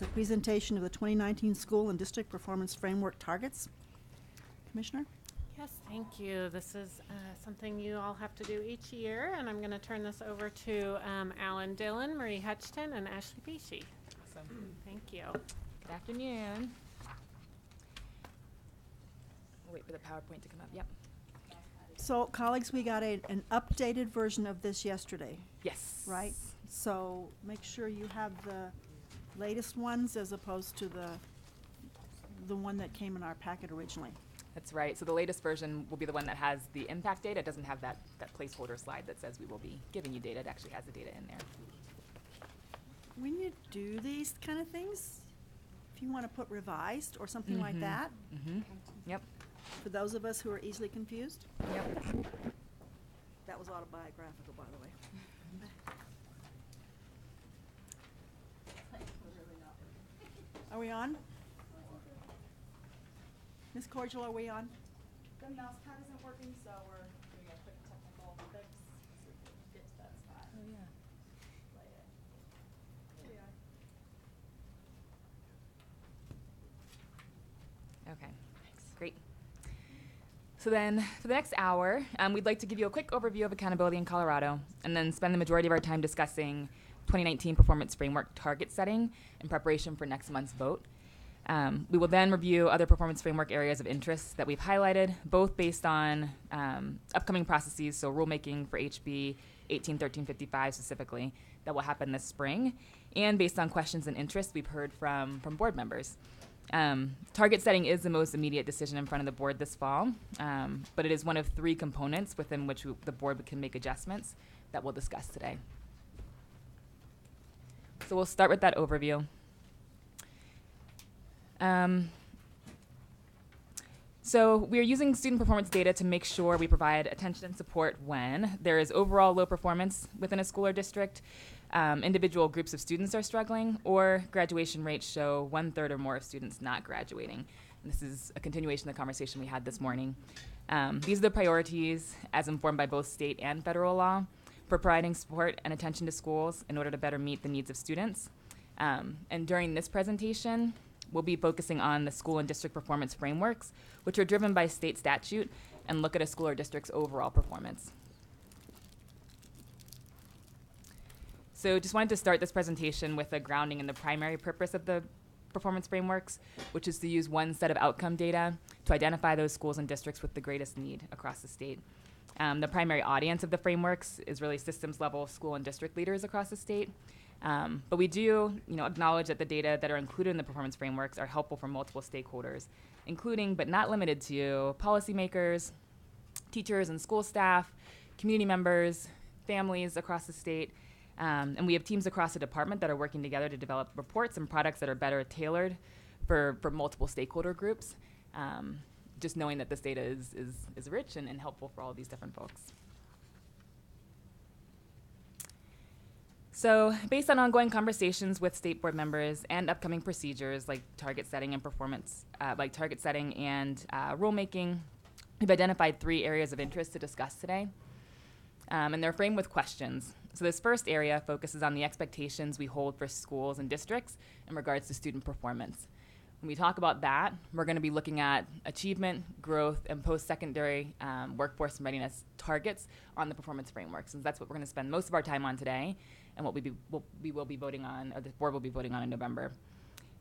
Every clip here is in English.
It's a presentation of the 2019 School and District Performance Framework Targets. Commissioner? Yes, thank you. This is something you all have to do each year, and I'm going to turn this over to Alan Dillon, Marie Hutchton, and Ashley Peachy. Awesome. Thank you. Good afternoon. We'll wait for the PowerPoint to come up. Yep. So, colleagues, we got an updated version of this yesterday, Yes. right? So, make sure you have the latest ones as opposed to the one that came in our packet originally. That's right. So the latest version will be the one that has the impact data. It doesn't have that placeholder slide that says we will be giving you data. It actually has the data in there. When you do these kind of things, if you want to put revised or something like that, Yep. for those of us who are easily confused, Yep. that was autobiographical, by the way. Are we on? Ms. Cordial, are we on? The mouse pad isn't working, so we're doing a quick technical fix so we can get to that spot. Oh yeah. Play it. Here we are. Okay. Great. So then, for the next hour, we'd like to give you a quick overview of accountability in Colorado, and then spend the majority of our time discussing 2019 Performance Framework target setting in preparation for next month's vote. We will then review other performance framework areas of interest that we've highlighted, both based on upcoming processes, so rulemaking for HB 181355 specifically, that will happen this spring, and based on questions and interests we've heard from board members. Target setting is the most immediate decision in front of the board this fall, but it is one of three components within which the board can make adjustments that we'll discuss today. So we'll start with that overview. So we are using student performance data to make sure we provide attention and support when there is overall low performance within a school or district, individual groups of students are struggling, or graduation rates show 1/3 or more of students not graduating. And this is a continuation of the conversation we had this morning. These are the priorities as informed by both state and federal law for providing support and attention to schools in order to better meet the needs of students. And during this presentation, we'll be focusing on the school and district performance frameworks, which are driven by state statute and look at a school or district's overall performance. So just wanted to start this presentation with a grounding in the primary purpose of the performance frameworks, which is to use one set of outcome data to identify those schools and districts with the greatest need across the state. The primary audience of the frameworks is really systems level school and district leaders across the state. But we do, acknowledge that the data that are included in the performance frameworks are helpful for multiple stakeholders, including but not limited to policymakers, teachers and school staff, community members, families across the state. And we have teams across the department that are working together to develop reports and products that are better tailored for multiple stakeholder groups. Just knowing that this data is rich and helpful for all these different folks. So based on ongoing conversations with state board members and upcoming procedures like target setting and performance, rulemaking, we've identified 3 areas of interest to discuss today. And they're framed with questions. So this first area focuses on the expectations we hold for schools and districts in regards to student performance. When we talk about that, we're going to be looking at achievement, growth, and post-secondary workforce and readiness targets on the performance frameworks. And that's what we're going to spend most of our time on today, and what we will be voting on, or the board will be voting on in November.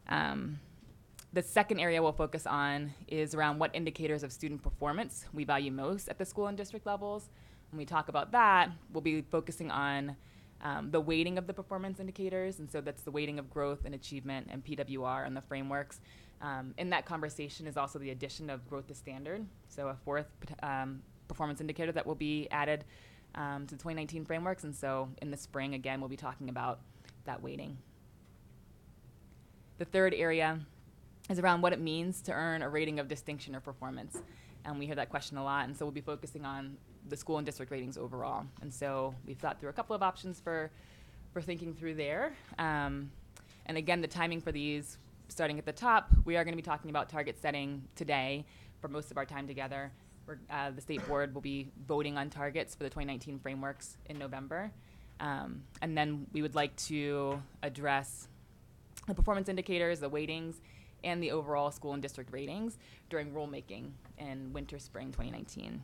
The second area we'll focus on is around what indicators of student performance we value most at the school and district levels. When we talk about that, we'll be focusing on the weighting of the performance indicators, and so that's the weighting of growth and achievement and PWR on the frameworks. In that conversation is also the addition of growth to standard, so a 4th performance indicator that will be added to the 2019 frameworks, and so in the spring, again, we'll be talking about that weighting. The third area is around what it means to earn a rating of distinction or performance, and we hear that question a lot, and so we'll be focusing on the school and district ratings overall. And so we've thought through a couple of options for thinking through there. And again, the timing for these, starting at the top, we are going to be talking about target setting today for most of our time together. The state board will be voting on targets for the 2019 frameworks in November. And then we would like to address the performance indicators, the weightings, and the overall school and district ratings during rulemaking in winter-spring 2019.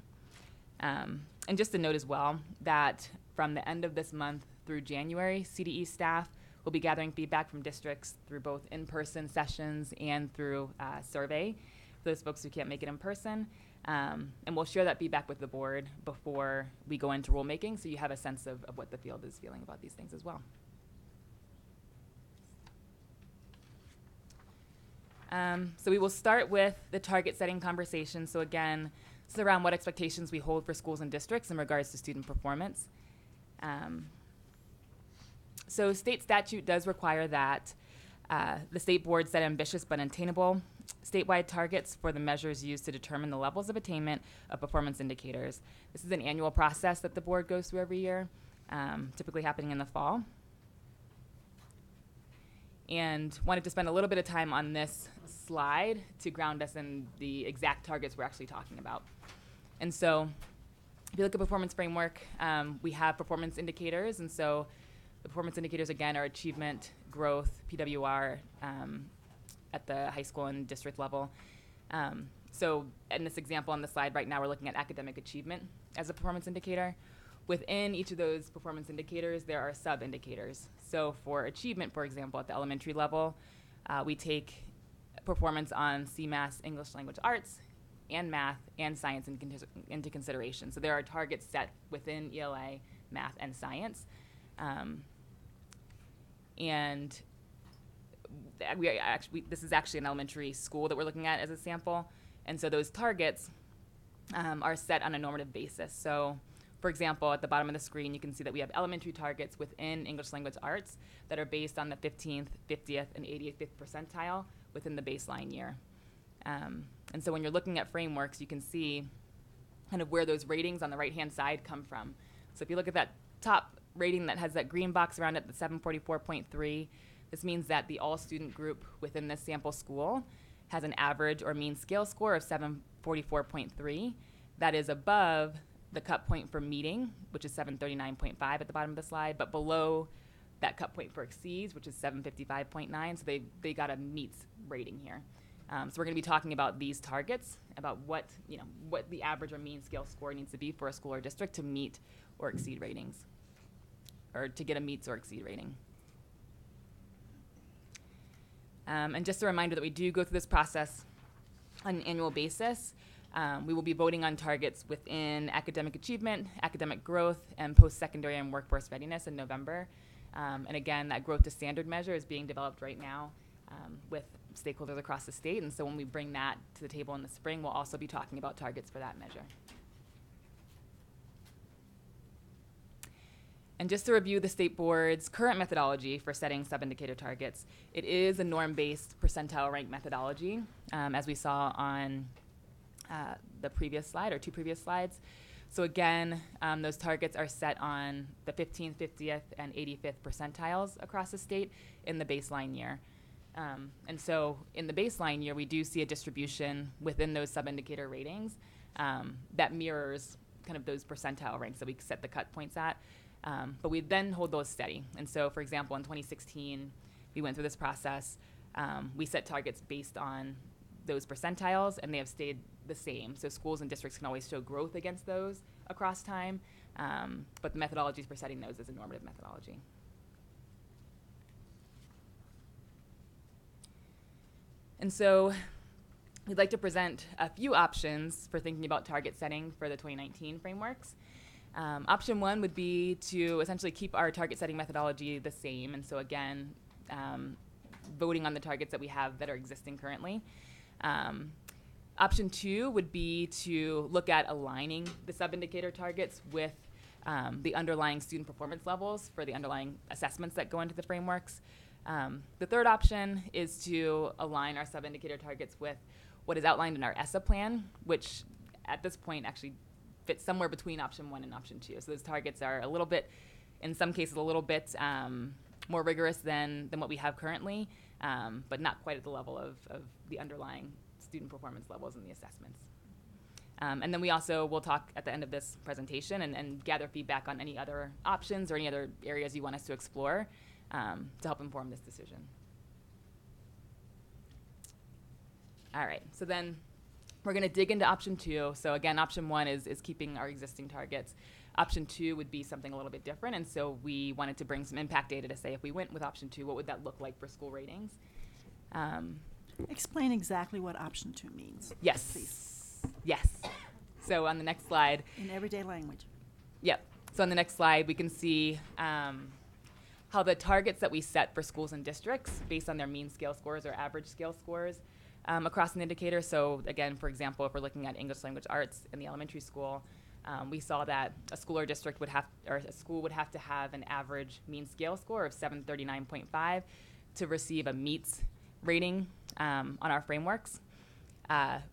And just to note as well that from the end of this month through January, CDE staff will be gathering feedback from districts through both in-person sessions and through survey for those folks who can't make it in person. And we'll share that feedback with the board before we go into rulemaking, so you have a sense of what the field is feeling about these things as well. So we will start with the target setting conversation. So again, this is around what expectations we hold for schools and districts in regards to student performance. So state statute does require that the state board set ambitious but attainable statewide targets for the measures used to determine the levels of attainment of performance indicators. This is an annual process that the board goes through every year, typically happening in the fall. And wanted to spend a little bit of time on this slide to ground us in the exact targets we're actually talking about. And so if you look at performance framework, we have performance indicators. And so the performance indicators, again, are achievement, growth, PWR at the high school and district level. So in this example on the slide right now, we're looking at academic achievement as a performance indicator. Within each of those performance indicators, there are sub-indicators. So for achievement, for example, at the elementary level, we take performance on CMAS, English Language Arts, and math and science into consideration. So there are targets set within ELA, math, and science. And this is actually an elementary school that we're looking at as a sample. And so those targets are set on a normative basis. So for example, at the bottom of the screen, you can see that we have elementary targets within English Language Arts that are based on the 15th, 50th, and 85th percentile within the baseline year. And so when you're looking at frameworks, you can see kind of where those ratings on the right-hand side come from. So if you look at that top rating that has that green box around it, the 744.3, this means that the all-student group within this sample school has an average or mean scale score of 744.3. That is above the cut point for meeting, which is 739.5 at the bottom of the slide, but below that cut point for exceeds, which is 755.9. So they got a meets rating here. So we're going to be talking about these targets, about what the average or mean scale score needs to be for a school or district to meet or exceed ratings, or to get a meets or exceed rating. And just a reminder that we do go through this process on an annual basis. We will be voting on targets within academic achievement, academic growth, and post-secondary and workforce readiness in November. And again, that growth to standard measure is being developed right now with stakeholders across the state. And so when we bring that to the table in the spring, we'll also be talking about targets for that measure. And just to review the state board's current methodology for setting sub-indicator targets, it is a norm-based percentile rank methodology, as we saw on the previous slide, or two previous slides. So again, those targets are set on the 15th, 50th, and 85th percentiles across the state in the baseline year. And so in the baseline year, we do see a distribution within those sub-indicator ratings that mirrors kind of those percentile ranks that we set the cut points at. But we then hold those steady. And so, for example, in 2016, we went through this process. We set targets based on those percentiles, and they have stayed the same. So schools and districts can always show growth against those across time, but the methodologies for setting those is a normative methodology. And so we'd like to present a few options for thinking about target setting for the 2019 frameworks. Option one would be to essentially keep our target setting methodology the same. And so again, voting on the targets that we have that are existing currently. Option two would be to look at aligning the sub-indicator targets with the underlying student performance levels for the underlying assessments that go into the frameworks. The third option is to align our sub-indicator targets with what is outlined in our ESSA plan, which at this point actually fits somewhere between option one and option two. So those targets are a little bit, in some cases, a little bit more rigorous than what we have currently, but not quite at the level of the underlying student performance levels in the assessments. And then we also will talk at the end of this presentation and gather feedback on any other options or any other areas you want us to explore to help inform this decision. All right, so then we're going to dig into option 2. So again, option 1 is keeping our existing targets. Option 2 would be something a little bit different, and so we wanted to bring some impact data to say if we went with option 2, what would that look like for school ratings? Explain exactly what option 2 means. Yes. Please. Yes. So on the next slide, In everyday language. yep. So on the next slide, we can see how the targets that we set for schools and districts based on their mean scale scores or average scale scores across an indicator. So again, for example, if we're looking at English language arts in the elementary school, we saw that a school or district would have, or a school would have to have an average mean scale score of 739.5 to receive a MEETS rating on our frameworks.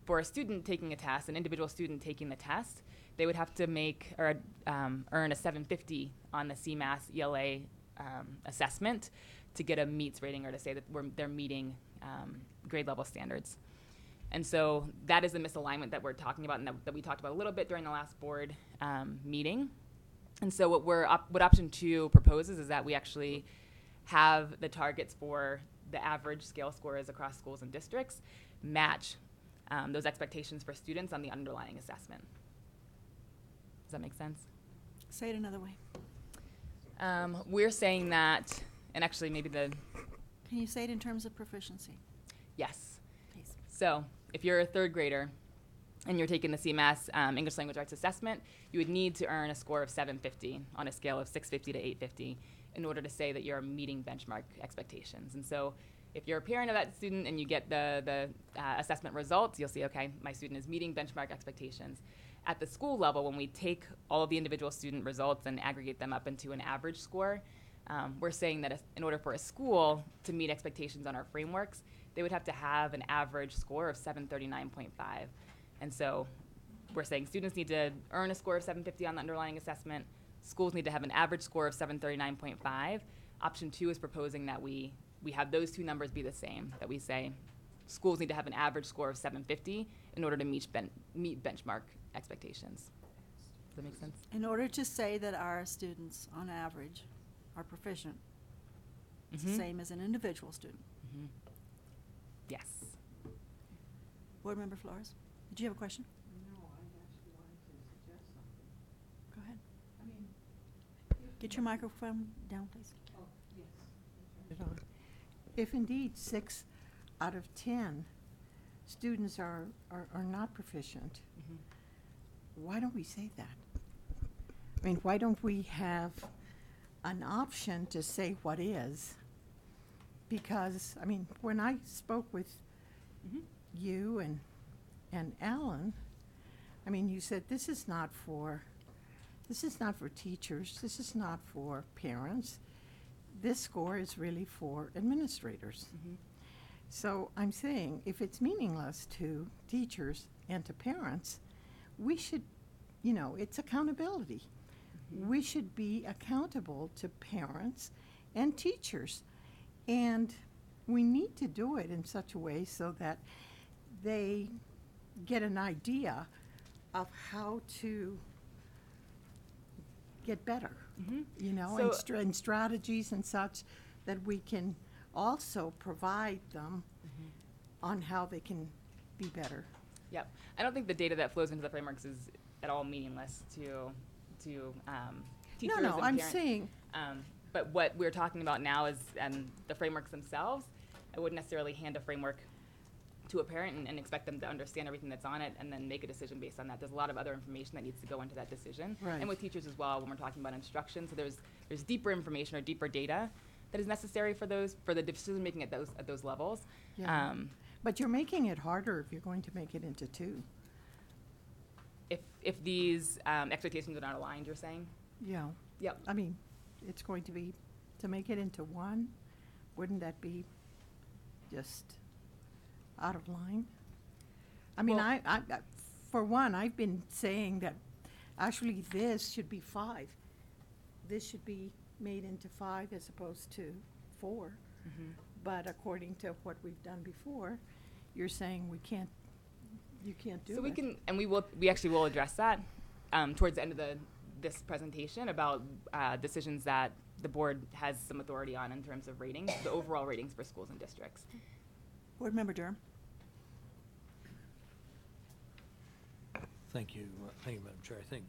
For a student taking a test, an individual student taking the test, they would have to make or earn a 750 on the CMAS ELA assessment to get a MEETS rating, or to say that they're meeting grade level standards. And so that is the misalignment that we're talking about, and that we talked about a little bit during the last board meeting. And so what option 2 proposes is that we actually have the targets for the average scale scores across schools and districts match those expectations for students on the underlying assessment. Does that make sense? Say it another way. We're saying that, and actually maybe Can you say it in terms of proficiency, yes. please? So if you're a 3rd grader and you're taking the CMAS English Language Arts Assessment, you would need to earn a score of 750 on a scale of 650 to 850 in order to say that you're meeting benchmark expectations. And so if you're a parent of that student and you get the assessment results, you'll see, okay, my student is meeting benchmark expectations. At the school level, when we take all of the individual student results and aggregate them up into an average score, we're saying that in order for a school to meet expectations on our frameworks, they would have to have an average score of 739.5. And so we're saying students need to earn a score of 750 on the underlying assessment. Schools need to have an average score of 739.5. Option 2 is proposing that we have those two numbers be the same, that we say schools need to have an average score of 750 in order to meet benchmark expectations. Does that make sense? In order to say that our students, on average, are proficient, it's the same as an individual student. Mhm. Yes. Board Member Flores, did you have a question? No, I actually wanted to suggest something. Go ahead. I mean, Get your microphone down, please. oh, yes. Turn it on. If indeed 6 out of 10 students are not proficient, Mhm. why don't we say that? I mean, why don't we have an option to say what is? Because, I mean, when I spoke with Mhm. you and Alan, I mean, you said this is not for teachers, this is not for parents. This score is really for administrators. Mhm. So I'm saying if it's meaningless to teachers and to parents, we should, it's accountability. Mhm. We should be accountable to parents and teachers. And we need to do it in such a way so that they get an idea of how to get better, Mhm. and strategies and such that we can also provide them Mhm. on how they can be better. Yep. I don't think the data that flows into the frameworks is at all meaningless to teachers No, and I'm parents. saying, But what we're talking about now is the frameworks themselves. I wouldn't necessarily hand a framework to a parent and expect them to understand everything that's on it and then make a decision based on that. There's a lot of other information that needs to go into that decision. Right. And with teachers as well when we're talking about instruction. So there's deeper information or deeper data that is necessary for the decision making at those levels. yeah. But you're making it harder if you're going to make it into 2. If these expectations are not aligned, you're saying? Yeah. Yep. I mean, it's going to be, to make it into 1, wouldn't that be just out of line? I mean, Well- I for one, I've been saying that actually this should be 5. This should be made into 5 as opposed to 4. Mhm. But according to what we've done before, you're saying you can't do it. So we actually will address that towards the end of this presentation about decisions that the board has some authority on in terms of ratings, the overall ratings for schools and districts. Board Member Durham? Thank you, Madam Chair. I think,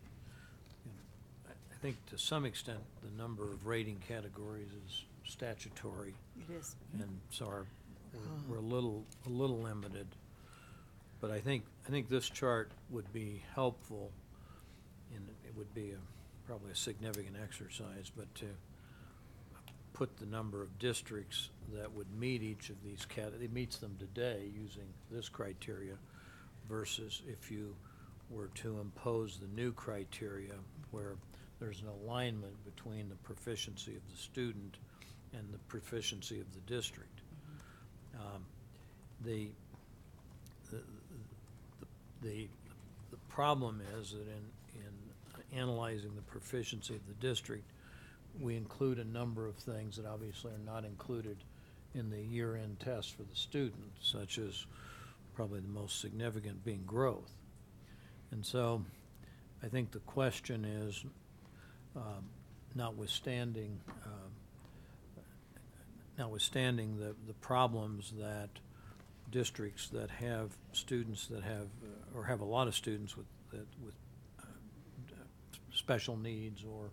I think to some extent, the number of rating categories is statutory, It is. and so we're a little limited. But I think this chart would be helpful, and it would be probably a significant exercise, but to put the number of districts that would meet each of these it meets them today using this criteria versus if you were to impose the new criteria where there's an alignment between the proficiency of the student and the proficiency of the district. The problem is that in analyzing the proficiency of the district, we include a number of things that obviously are not included in the year-end test for the student, such as probably the most significant being growth. And so I think the question is, notwithstanding the problems that districts that have students that have, or have a lot of students with special needs or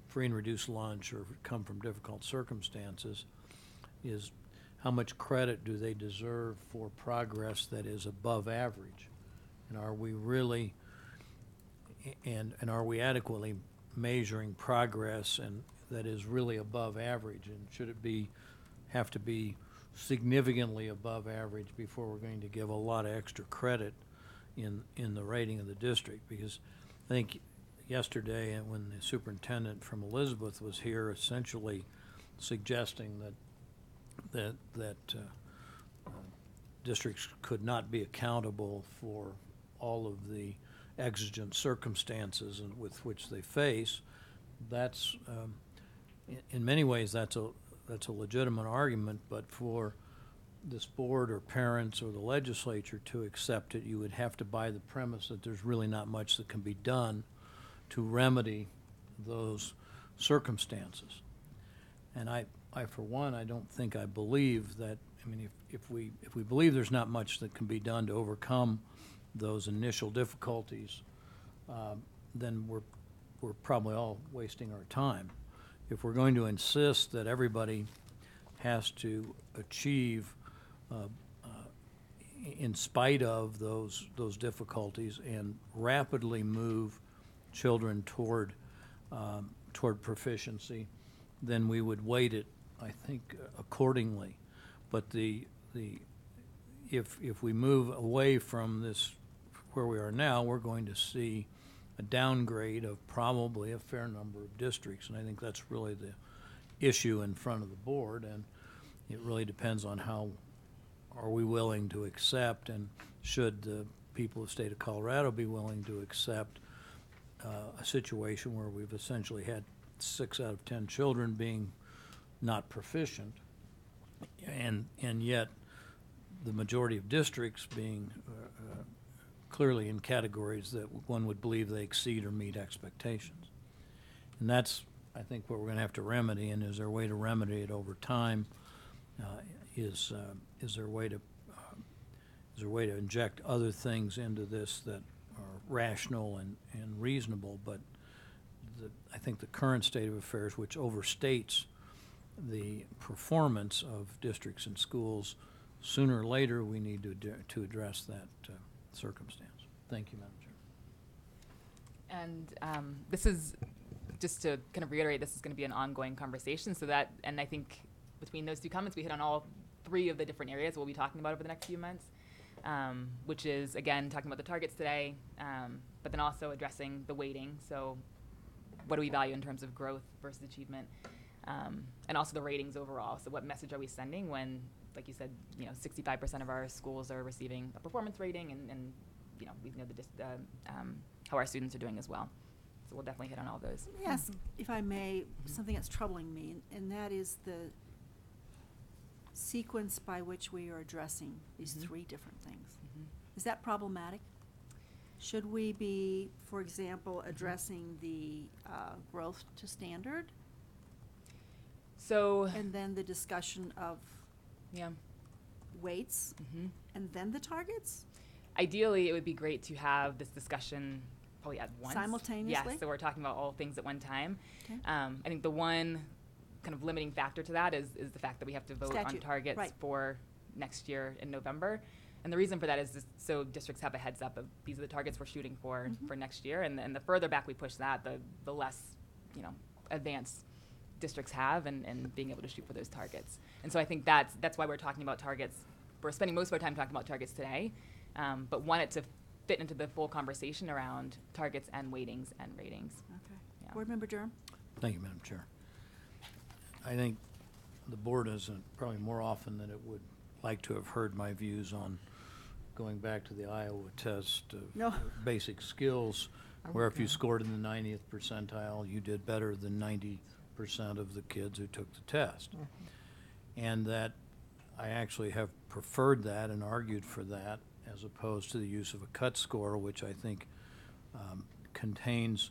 free and reduced lunch or come from difficult circumstances, is how much credit do they deserve for progress that is above average? And are we really, and are we adequately measuring progress and that is really above average? And should it have to be significantly above average before we're going to give a lot of extra credit in the rating of the district? Because I think yesterday, when the superintendent from Elizabeth was here, essentially suggesting that districts could not be accountable for all of the exigent circumstances with which they face. That's in many ways that's a legitimate argument, but for this board or parents or the legislature to accept it, you would have to buy the premise that there's really not much that can be done to remedy those circumstances. And I for one, I don't think I believe that. I mean, if we believe there's not much that can be done to overcome those initial difficulties, then we're probably all wasting our time. If we're going to insist that everybody has to achieve in spite of those difficulties and rapidly move children toward proficiency, then we would weight it, I think, accordingly. But if we move away from this where we are now, we're going to see a downgrade of probably a fair number of districts, and I think that's really the issue in front of the board, and it really depends on how are we willing to accept, and should the people of the state of Colorado be willing to accept a situation where we've essentially had 6 out of 10 children being not proficient, and yet the majority of districts being clearly in categories that one would believe they exceed or meet expectations. And that's, I think, what we're going to have to remedy. And is there a way to remedy it over time? Is there a way to inject other things into this that are rational and reasonable? But I think the current state of affairs, which overstates the performance of districts and schools, sooner or later we need to address that circumstance. Thank you, Madam Chair. And this is, just to kind of reiterate, this is going to be an ongoing conversation. So that, and I think between those two comments, we hit on all 3 of the different areas we'll be talking about over the next few months, which is, again, talking about the targets today, but then also addressing the weighting. So what do we value in terms of growth versus achievement, and also the ratings overall. So what message are we sending when, like you said, 65% of our schools are receiving a performance rating, and we know how our students are doing as well. So we'll definitely hit on all those. Let me ask, if I may, something that's troubling me, and that is the sequence by which we are addressing these 3 different things. Is that problematic? Should we be, for example, addressing the growth to standard, So, and then the discussion of yeah. weights, and then the targets? ideally, it would be great to have this discussion probably at once. Simultaneously? Yes, so we're talking about all things at one time. Okay. I think the one kind of limiting factor to that is the fact that we have to vote on Statute, targets right. for next year in November. And the reason for that is just so districts have a heads up of these are the targets we're shooting for next year. And the further back we push that, the less, advanced districts have and being able to shoot for those targets. And so I think that's why we're talking about targets. We're spending most of our time talking about targets today, but want it to fit into the full conversation around targets and weightings and ratings. Okay. Yeah. Board Member Durham? Thank you, Madam Chair. I think the board hasn't, probably more often than it would like to have heard my views on going back to the Iowa test of No. basic skills, where if you Okay. scored in the 90th percentile, you did better than 90% of the kids who took the test. And that I actually have preferred that and argued for that as opposed to the use of a cut score, which I think contains,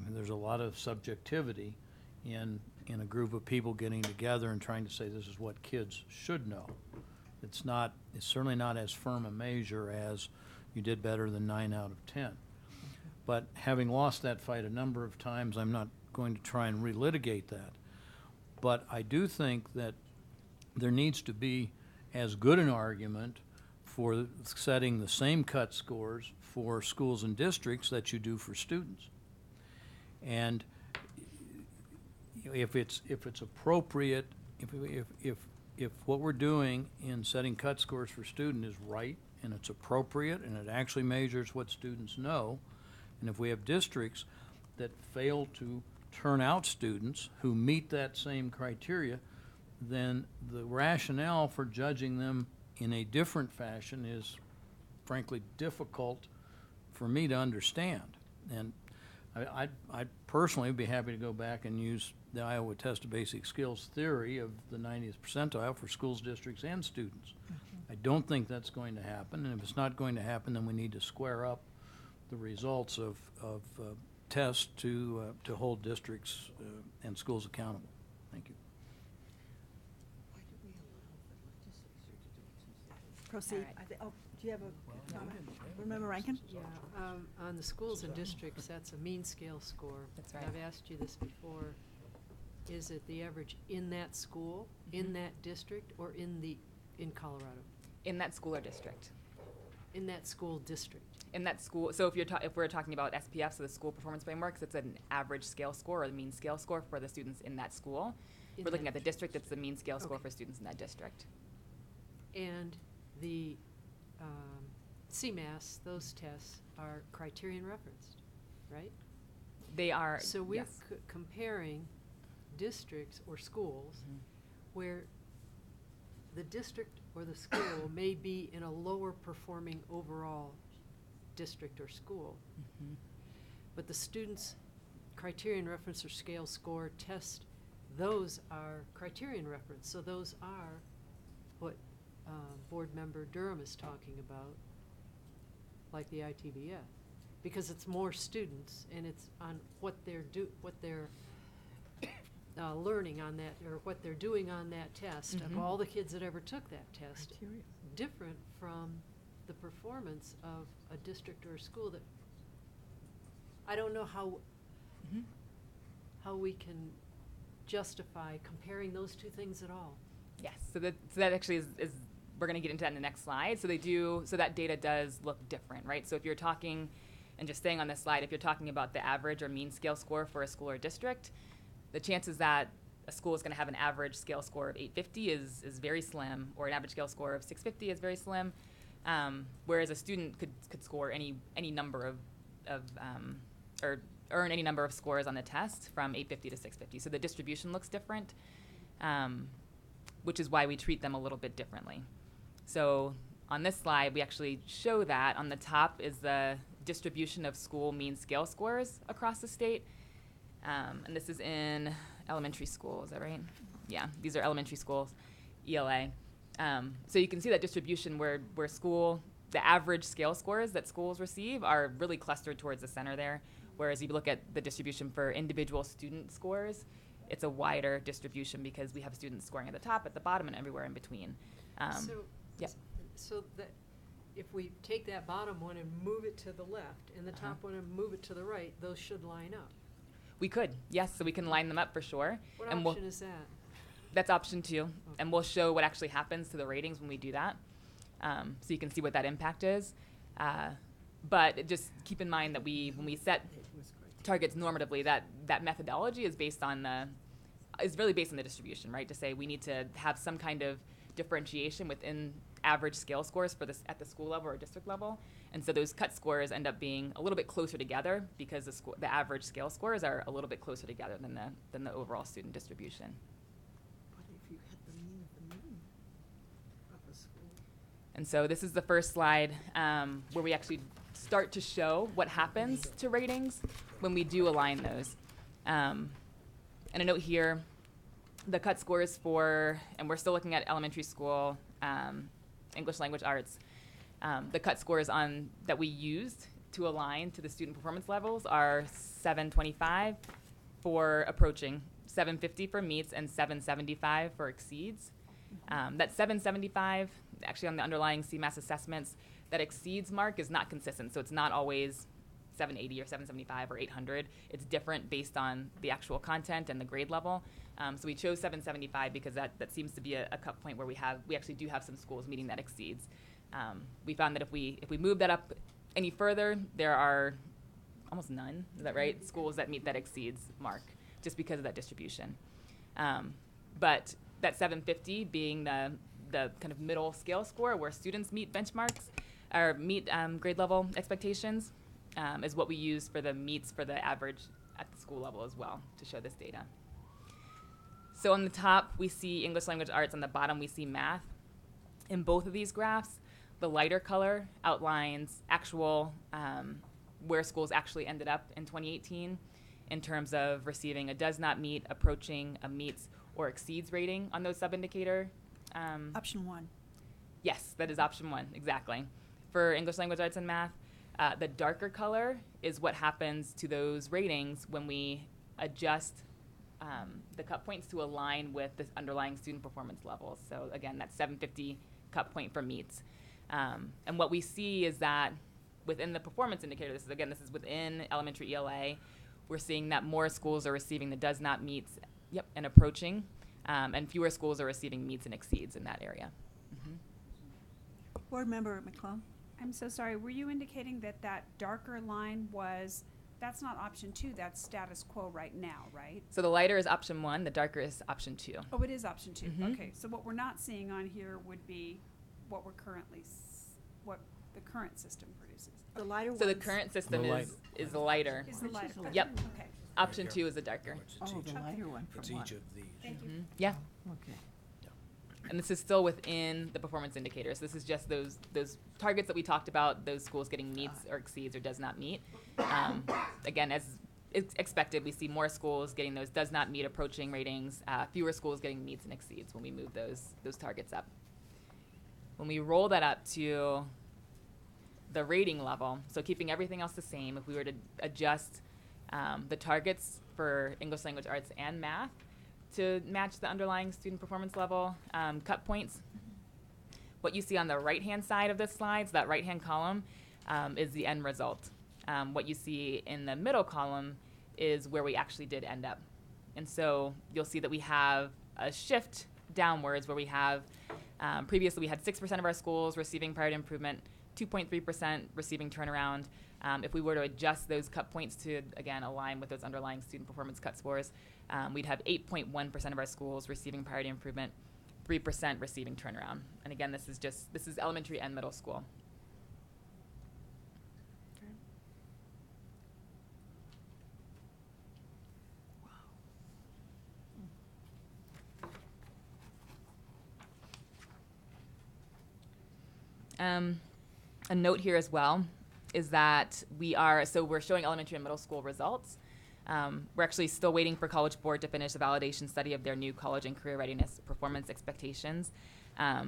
there's a lot of subjectivity in a group of people getting together and trying to say this is what kids should know. It's certainly not as firm a measure as you did better than 9 out of 10. But having lost that fight a number of times, I'm not going to try and relitigate that. But I do think that there needs to be as good an argument for setting the same cut scores for schools and districts that you do for students. And if it's appropriate, if what we're doing in setting cut scores for student is right and it's appropriate and it actually measures what students know, and if we have districts that fail to turn out students who meet that same criteria, then the rationale for judging them in a different fashion is frankly difficult for me to understand. And I'd personally be happy to go back and use the Iowa Test of Basic Skills theory of the 90th percentile for schools, districts, and students. I don't think that's going to happen, and if it's not going to happen, then we need to square up the results of tests to hold districts and schools accountable. Thank you. Proceed. All Do you have a comment? Board Member Rankin? Yeah, on the schools and districts, that's a mean scale score. That's right. I've asked you this before. Is it the average in that school, in that district, or in Colorado? In that school or district. In that school district? In that school, so if we're talking about SPF, so the school performance frameworks, it's an average scale score or the mean scale score for the students in that school. In We're looking that at the district, it's the mean scale score Okay. for students in that district. And the CMAS, those tests are criterion referenced, right? They are, So we're yes. comparing districts or schools where the district or the school may be in a lower performing overall district or school. But the students' criterion reference or scale score test, those are criterion reference. So those are what Board Member Durham is talking about, like the ITBF, because it's more students and it's on what they're learning on that, or what they're doing on that test of all the kids that ever took that test, different from the performance of a district or a school that I don't know how we can justify comparing those two things at all. Yes, so that actually is we're going to get into that in the next slide. So that data does look different, right? So if you're talking, and just staying on this slide, if you're talking about the average or mean scale score for a school or district, the chances that a school is going to have an average scale score of 850 is very slim, or an average scale score of 650 is very slim, whereas a student could score any number or earn any number of scores on the test from 850 to 650. So the distribution looks different, which is why we treat them a little bit differently. So on this slide, we actually show that. On the top is the distribution of school mean scale scores across the state. And this is in elementary school, is that right? Yeah, these are elementary schools, ELA. So you can see that distribution where the average scale scores that schools receive are really clustered towards the center there, whereas if you look at the distribution for individual student scores, it's a wider distribution because we have students scoring at the top, at the bottom, and everywhere in between. So, yep. so that if we take that bottom one and move it to the left, and the top one and move it to the right, those should line up. We could, yes, so we can line them up for sure. What And we'll- option is that? That's option 2, and we'll show what actually happens to the ratings when we do that, so you can see what that impact is. But just keep in mind that when we set targets normatively, that methodology is really based on the distribution, right? To say we need to have some kind of differentiation within average scale scores for this at the school level or district level, and so those cut scores end up being a little bit closer together because the average scale scores are a little bit closer together than the overall student distribution. But if you had the mean of the mean of a school. And so this is the first slide where we actually start to show what happens to ratings when we do align those. And a note here, the cut scores and we're still looking at elementary school, English language arts, the cut scores that we used to align to the student performance levels are 725 for approaching, 750 for meets, and 775 for exceeds. That 775, actually on the underlying CMAS assessments, that exceeds mark is not consistent. So it's not always 780 or 775 or 800. It's different based on the actual content and the grade level. So we chose 775 because that seems to be a cut point where we actually do have some schools meeting that exceeds. We found that if we move that up any further, there are almost none, is that right? Schools that meet that exceeds mark just because of that distribution. But that 750 being the kind of middle scale score where students meet benchmarks or meet grade level expectations is what we use for the meets for the average at the school level as well to show this data. So on the top, we see English language arts. On the bottom, we see math. In both of these graphs, the lighter color outlines actual where schools actually ended up in 2018 in terms of receiving a does not meet, approaching a meets, or exceeds rating on those sub-indicator. Option 1. Yes, that is option 1, exactly. For English language arts and math, the darker color is what happens to those ratings when we adjust the cut points to align with the underlying student performance levels. So again, that 750 cut point for meets. And what we see is that within the performance indicator, this is within elementary ELA, we're seeing that more schools are receiving the does not meets, and approaching, and fewer schools are receiving meets and exceeds in that area. Board Member McClung? I'm so sorry, were you indicating that darker line that's not option 2, that's status quo right now, right? So the lighter is option 1, the darker is option 2. Oh, it is option 2, Mhm. okay. So what we're not seeing on here would be what what the current system produces. The lighter So the ones- current system The light- is the lighter. Is the Which lighter? is the Yep. Okay, Option 2 is the darker. Oh, the lighter one from It's one. each of these. thank you. Yeah. Okay. And this is still within the performance indicators. This is just those targets that we talked about, those schools getting meets or exceeds or does not meet. Again, as it's expected, we see more schools getting those does not meet approaching ratings, fewer schools getting meets and exceeds when we move those targets up. When we roll that up to the rating level, so keeping everything else the same, if we were to adjust the targets for English language arts and math to match the underlying student performance level cut points, what you see on the right-hand side of this slide, so that right-hand column, is the end result. What you see in the middle column is where we actually did end up. And so you'll see that we have a shift downwards where we have, previously we had 6% of our schools receiving priority improvement, 2.3% receiving turnaround. If we were to adjust those cut points to, again, align with those underlying student performance cut scores, we'd have 8.1% of our schools receiving priority improvement, 3% receiving turnaround. And again, this is elementary and middle school. A note here as well is that we're showing elementary and middle school results. We're actually still waiting for College Board to finish the validation study of their new college and career readiness performance expectations.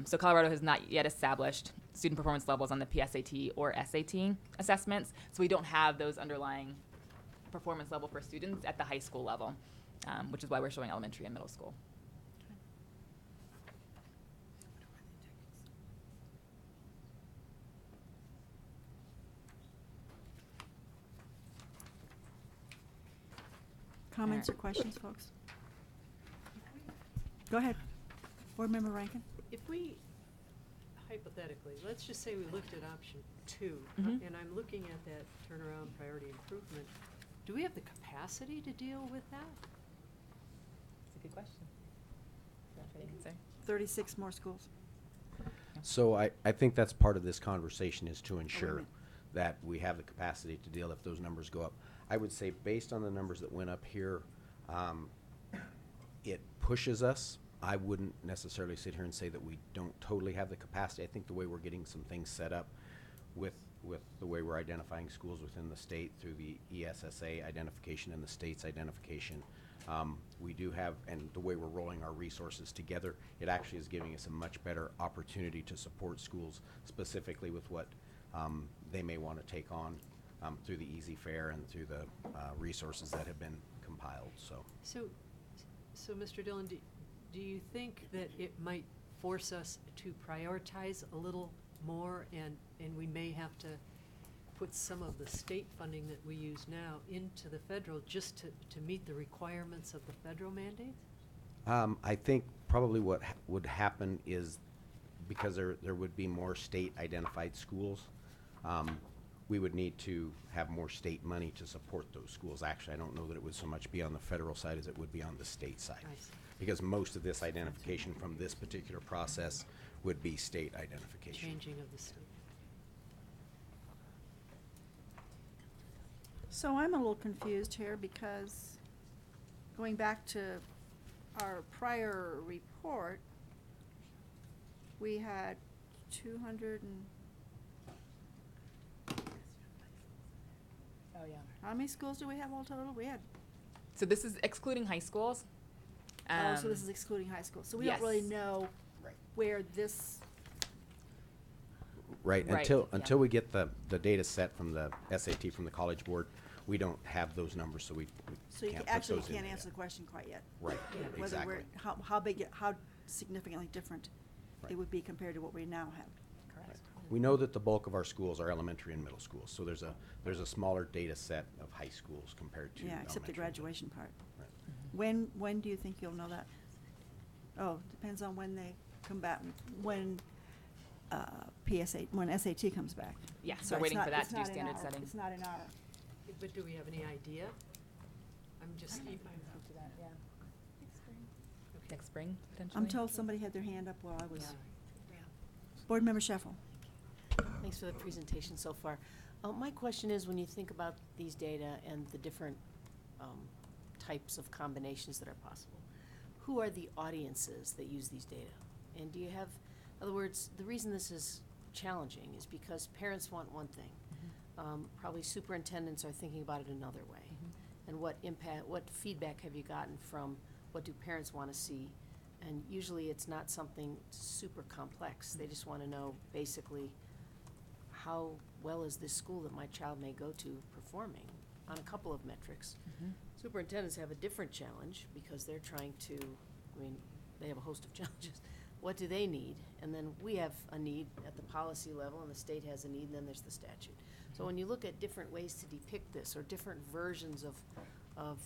So Colorado has not yet established student performance levels on the PSAT or SAT assessments, so we don't have those underlying performance level for students at the high school level, which is why we're showing elementary and middle school. Comments or questions, folks? Go ahead. Board Member Rankin? If we, hypothetically, let's just say we looked at option 2, Mhm. and I'm looking at that turnaround priority improvement, do we have the capacity to deal with that? That's a good question. That's what I can say. 36 more schools. So I think that's part of this conversation is to ensure minute. that we have the capacity to deal if those numbers go up. I would say based on the numbers that went up here, it pushes us. I wouldn't necessarily sit here and say that we don't totally have the capacity. I think the way we're getting some things set up with the way we're identifying schools within the state through the ESSA identification and the state's identification, we do have, and the way we're rolling our resources together, it actually is giving us a much better opportunity to support schools specifically with what they may want to take on through the Easy Fare and through the resources that have been compiled. So Mr. Dillon, do you think that it might force us to prioritize a little more, and we may have to put some of the state funding that we use now into the federal just to meet the requirements of the federal mandate? I think probably what would happen is because there would be more state-identified schools, we would need to have more state money to support those schools. Actually, I don't know that it would so much be on the federal side as it would be on the state side. I see. Because most of this identification from this particular process would be state identification. Changing of the state. So I'm a little confused here because going back to our prior report, we had 200 and, Oh, yeah. how many schools do we have all total? We had, So this is excluding high schools. oh, so this is excluding high school. So we don't really yes. know Right. where this, Right, Right, until yeah. we get the data set from the SAT from the College Board, we don't have those numbers, so we so you can't put actually those in can't there answer yet. the question quite yet. Right, Whether exactly. we're, how big, how significantly different it Right. would be compared to what we now have. Correct. We know that the bulk of our schools are elementary and middle schools, so there's a smaller data set of high schools compared to Yeah, except the elementary and middle. graduation part. Right. When do you think you'll know that? Oh, depends on when they come back, when when SAT comes back. Yeah, So so it's waiting not- for that it's to do not in standard our- setting. It's not in our, But do we have any idea? I'm just. Next spring, potentially. I'm told somebody had their hand up while I was. Yeah. Board Member Sheffel. Thanks for the presentation so far. My question is, when you think about these data and the different types of combinations that are possible, who are the audiences that use these data? And do you have, in other words, the reason this is challenging is because parents want one thing. Probably superintendents are thinking about it another way. And what feedback have you gotten from, what do parents want to see? And usually it's not something super complex. They just want to know basically how well is this school that my child may go to performing on a couple of metrics. Superintendents have a different challenge because they're trying to, they have a host of challenges. What do they need? And then we have a need at the policy level, and the state has a need, and then there's the statute. So when you look at different ways to depict this, or different versions of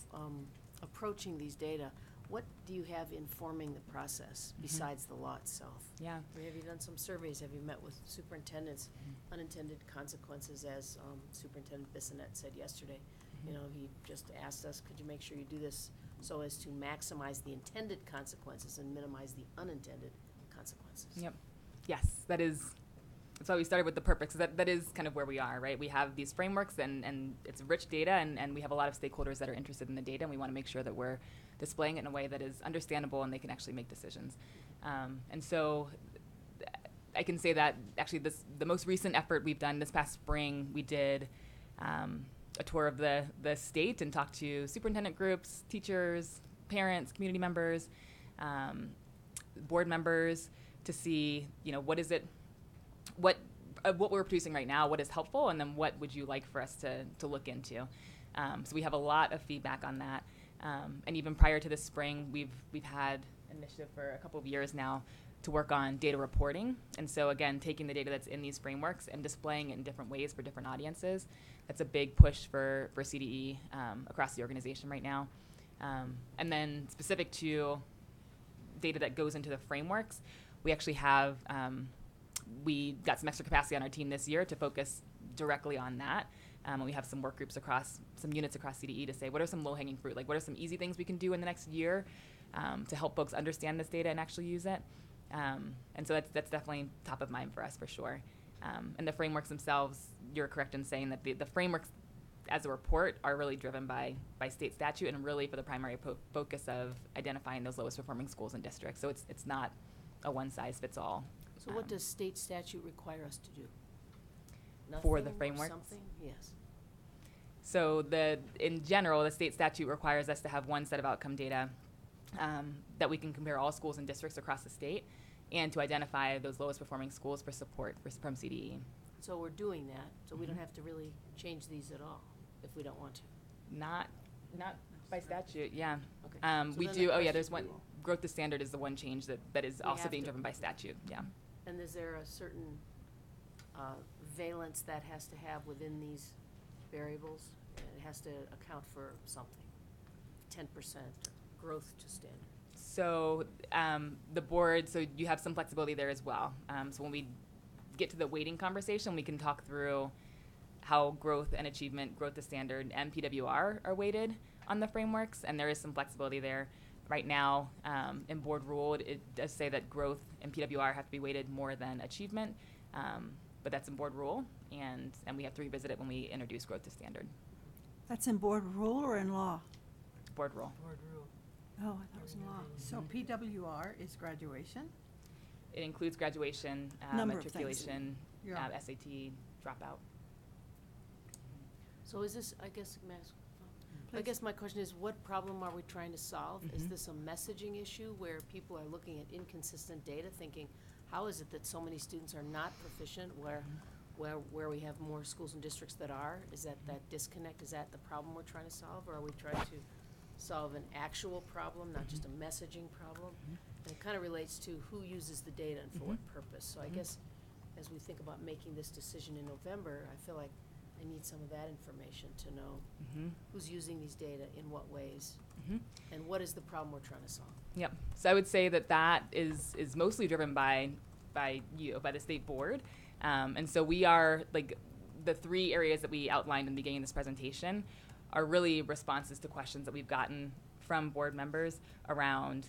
approaching these data, what do you have informing the process besides the law itself? Yeah. Or have you done some surveys? Have you met with superintendents? Unintended consequences, as Superintendent Bissonette said yesterday. You know, he just asked us, could you make sure you do this so as to maximize the intended consequences and minimize the unintended consequences? Yep. Yes, that's why we started with the purpose. That is kind of where we are, right? We have these frameworks and it's rich data and we have a lot of stakeholders that are interested in the data and we want to make sure that we're displaying it in a way that is understandable and they can actually make decisions. And so I can say that actually the most recent effort we've done this past spring, we did a tour of the state and talked to superintendent groups, teachers, parents, community members, board members to see, what is it, what we're producing right now, what is helpful, and then what would you like for us to look into. So we have a lot of feedback on that. And even prior to this spring, we've had an initiative for a couple of years now to work on data reporting. And so again, taking the data that's in these frameworks and displaying it in different ways for different audiences. That's a big push for CDE across the organization right now. And then specific to data that goes into the frameworks, we actually have, we got some extra capacity on our team this year to focus directly on that. And we have some work groups across, some units across CDE to say, what are some low-hanging fruit? Like, what are some easy things we can do in the next year to help folks understand this data and actually use it? And so that's definitely top of mind for us, for sure. And the frameworks themselves, you're correct in saying that the frameworks as a report are really driven by state statute and really for the primary focus of identifying those lowest performing schools and districts. So it's not a one-size-fits-all. So what does state statute require us to do? For the Nothing or frameworks? something? Yes. So in general, the state statute requires us to have one set of outcome data that we can compare all schools and districts across the state and to identify those lowest performing schools for support from CDE. So we're doing that, so we don't have to really change these at all if we don't want to. Not by statute, yeah. Okay. So We then do, the oh yeah, question there's would one, be- growth to standard is the one change that is We also have being to- driven by statute, yeah. And is there a certain valence that has to have within these variables? It has to account for something, 10% growth to standard. So the board, so you have some flexibility there as well. So when we get to the weighting conversation, we can talk through how growth and achievement, growth to standard, and PWR are weighted on the frameworks, and there is some flexibility there. Right now, in board rule, it does say that growth and PWR have to be weighted more than achievement, but that's in board rule, and we have to revisit it when we introduce growth to standard. That's in board rule or in law? Board rule. Board rule. Oh, I thought it was in law. So PWR is graduation? It includes graduation, Number of things. matriculation, Yeah. SAT, dropout. So is this, I guess, I Please. guess my question is, what problem are we trying to solve? Is Mhm. this a messaging issue where people are looking at inconsistent data, thinking, how is it that so many students are not proficient where we have more schools and districts that are? Is that disconnect, is that the problem we're trying to solve? Or are we trying to solve an actual problem, not just a messaging problem? And it kind of relates to who uses the data and for what purpose. So I guess as we think about making this decision in November, I feel like I need some of that information to know Mm-hmm. who's using these data, in what ways, Mm-hmm. and what is the problem we're trying to solve. Yep. So I would say that is mostly driven by the state board. And so we are, like, the three areas that we outlined in the beginning of this presentation are really responses to questions that we've gotten from board members around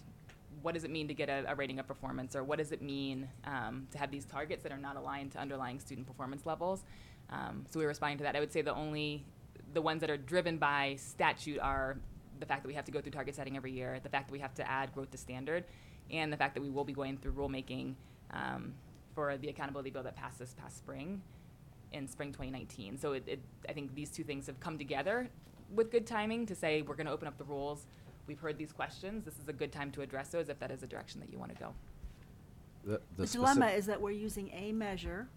what does it mean to get a rating of performance, or what does it mean to have these targets that are not aligned to underlying student performance levels. So we're responding to that. I would say the ones that are driven by statute are the fact that we have to go through target setting every year, the fact that we have to add growth to standard, and the fact that we will be going through rulemaking for the accountability bill that passed this past spring, in spring 2019. So I think these two things have come together with good timing to say we're going to open up the rules. We've heard these questions. This is a good time to address those if that is a direction that you want to go. The dilemma is that we're using a measure,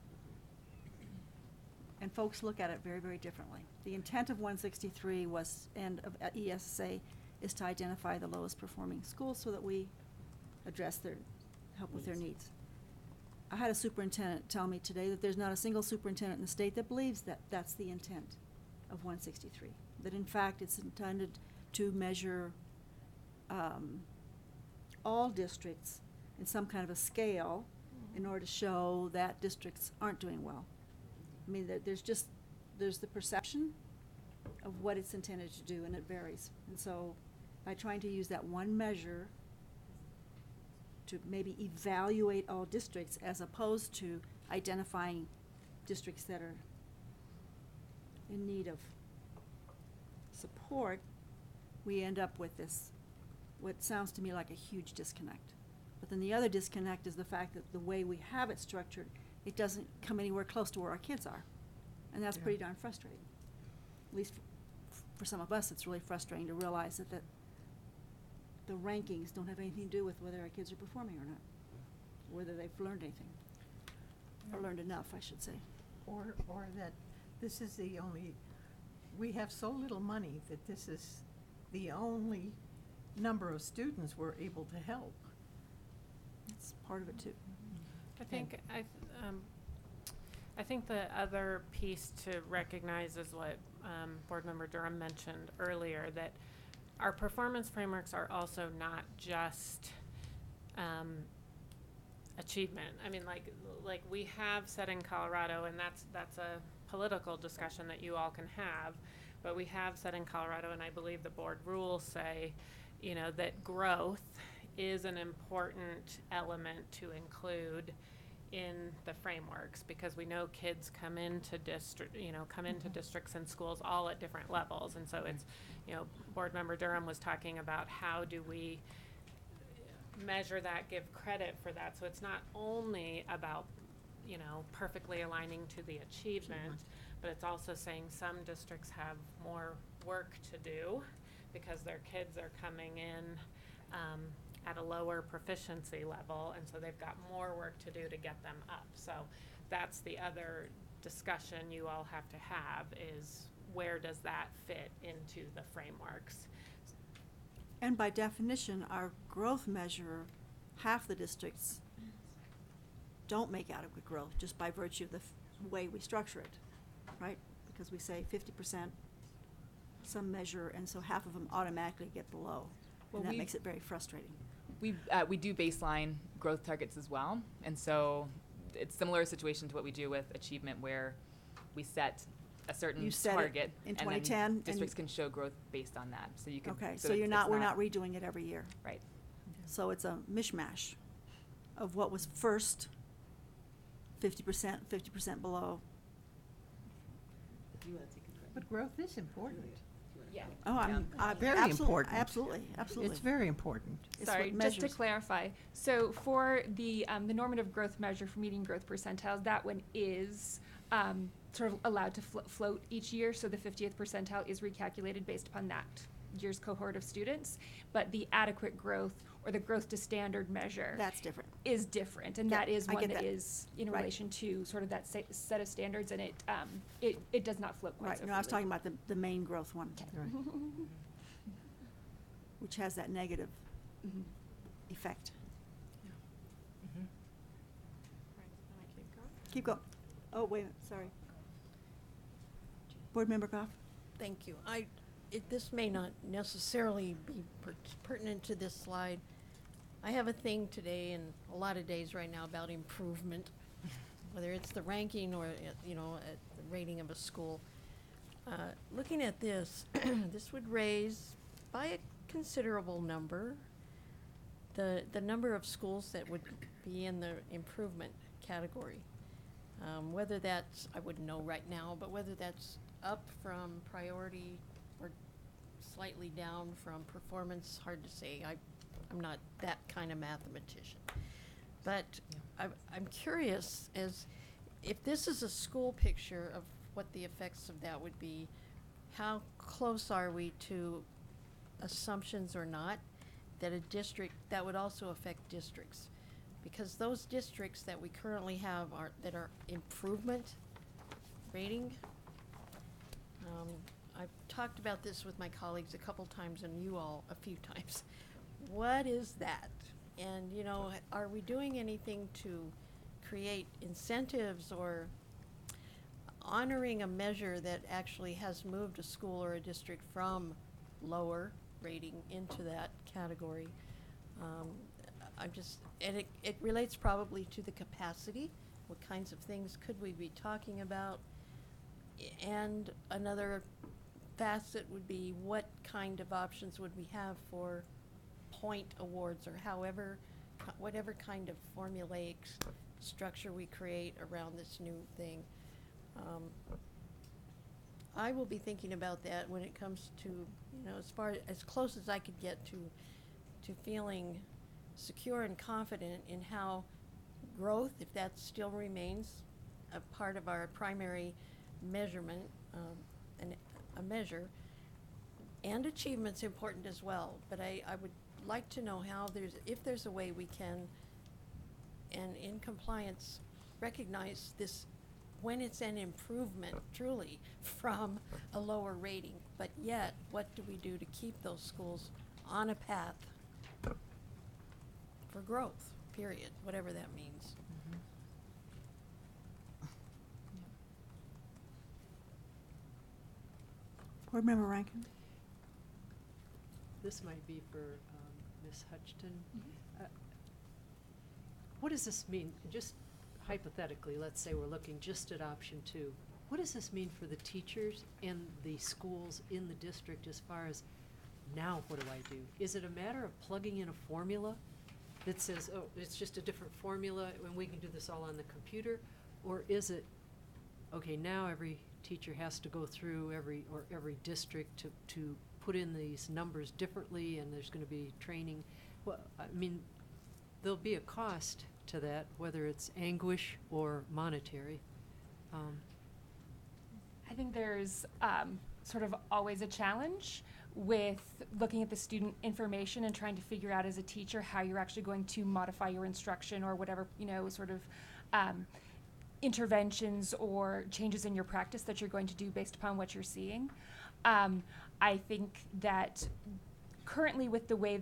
and folks look at it very, very differently. The intent of 163 was, and of ESSA, is to identify the lowest performing schools so that we address help with their needs. I had a superintendent tell me today that there's not a single superintendent in the state that believes that that's the intent of 163. That in fact it's intended to measure all districts in some kind of a scale in order to show that districts aren't doing well. I mean, there's the perception of what it's intended to do, and it varies. And so by trying to use that one measure to maybe evaluate all districts as opposed to identifying districts that are in need of support, we end up with this, what sounds to me like a huge disconnect. But then the other disconnect is the fact that the way we have it structured, it doesn't come anywhere close to where our kids are. And that's pretty darn frustrating. At least for some of us, it's really frustrating to realize that the rankings don't have anything to do with whether our kids are performing or not, whether they've learned anything, or learned enough, I should say. Or that this is the only, we have so little money that this is the only number of students we're able to help. That's part of it too. I think the other piece to recognize is what Board Member Durham mentioned earlier, that our performance frameworks are also not just achievement. I mean, like we have said in Colorado, and that's a political discussion that you all can have, but we have said in Colorado, and I believe the board rules say, you know, that growth is an important element to include in the frameworks, because we know kids come into districts and schools all at different levels. And so it's, you know, Board Member Durham was talking about how do we measure that, give credit for that. So it's not only about, you know, perfectly aligning to the achievement, but it's also saying some districts have more work to do because their kids are coming in at a lower proficiency level, and so they've got more work to do to get them up. So that's the other discussion you all have to have, is where does that fit into the frameworks? And by definition, our growth measure, half the districts don't make adequate growth just by virtue of the way we structure it, right? Because we say 50% some measure, and so half of them automatically get below. Well, And that we- makes it very frustrating. We do baseline growth targets as well, and so it's similar situation to what we do with achievement, where we set a certain You set it target, in and 2010, then and districts can show growth based on that. So you can. Okay, so so it's we're not redoing it every year. right. So it's a mishmash of what was first, 50% below. But growth is important. Yeah. Oh, Very important. Absolutely, absolutely. It's very important. It's Sorry, what just to measures. clarify, so for the normative growth measure for median growth percentiles, that one is sort of allowed to float each year, so the 50th percentile is recalculated based upon that year's cohort of students, but the adequate growth or the growth to standard measure That's different. is different, and Yeah, that is I one get that that. is in Right. relation to sort of that set of standards, and it does not float quite Right, so no, I was freely. talking about the main growth one, Right. which has that negative effect. Keep going. Oh, wait a minute, sorry. Board Member Goff? Thank you. This may not necessarily be pertinent to this slide. I have a thing today and a lot of days right now about improvement, whether it's the ranking or, you know, the rating of a school. Looking at this, this would raise by a considerable number the number of schools that would be in the improvement category. Whether that's, I wouldn't know right now, but whether that's up from priority or slightly down from performance, hard to say. I'm not that kind of mathematician. But I'm curious, as if this is a school picture of what the effects of that would be, how close are we to assumptions or not that a district, that would also affect districts? Because those districts that we currently have that are improvement rating, I've talked about this with my colleagues a couple times and you all a few times. What is that? And, you know, are we doing anything to create incentives or honoring a measure that actually has moved a school or a district from lower rating into that category? And it relates probably to the capacity. What kinds of things could we be talking about? And another facet would be, what kind of options would we have for point awards, or whatever kind of formulaic structure we create around this new thing. I will be thinking about that when it comes to, you know, as close as I could get to feeling secure and confident in how growth, if that still remains a part of our primary measurement, and a measure, and achievement's important as well. But I would like to know how if there's a way we can, and in compliance, recognize this when it's an improvement truly from a lower rating. But yet, what do we do to keep those schools on a path for growth, period, whatever that means? Board Member Rankin? this might be for Ms. Hutchton. What does this mean? Just hypothetically, let's say we're looking just at option 2. What does this mean for the teachers and the schools in the district as far as, now what do I do? Is it a matter of plugging in a formula that says, oh, it's just a different formula and we can do this all on the computer? Or is it, okay, now every teacher has to go through every district to put in these numbers differently, and there's gonna be training? Well, I mean, there'll be a cost to that, whether it's anguish or monetary. I think there's sort of always a challenge with looking at the student information and trying to figure out as a teacher how you're actually going to modify your instruction or whatever, sort of interventions or changes in your practice that you're going to do based upon what you're seeing. I think that currently with the way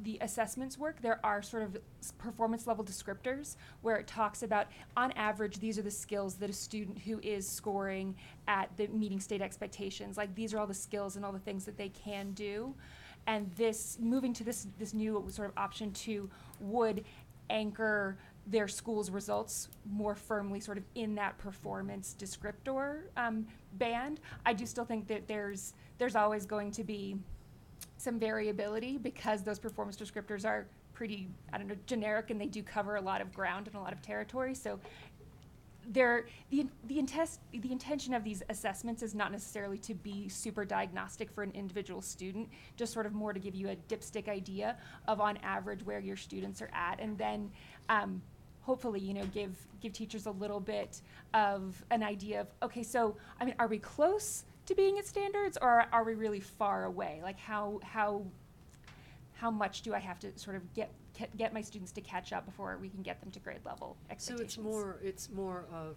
the assessments work, there are sort of performance level descriptors where it talks about, on average, these are the skills that a student who is scoring at the meeting state expectations, like these are all the skills and all the things that they can do. And this, moving to this new sort of option 2 would anchor their school's results more firmly sort of in that performance descriptor band. I do still think that there's always going to be some variability because those performance descriptors are pretty, generic, and they do cover a lot of ground and a lot of territory. So the intention of these assessments is not necessarily to be super diagnostic for an individual student, just sort of more to give you a dipstick idea of on average where your students are at, and then hopefully, give teachers a little bit of an idea of, okay, so, are we close to being at standards, or are we really far away? Like how much do I have to sort of get my students to catch up before we can get them to grade level expectations? So it's more of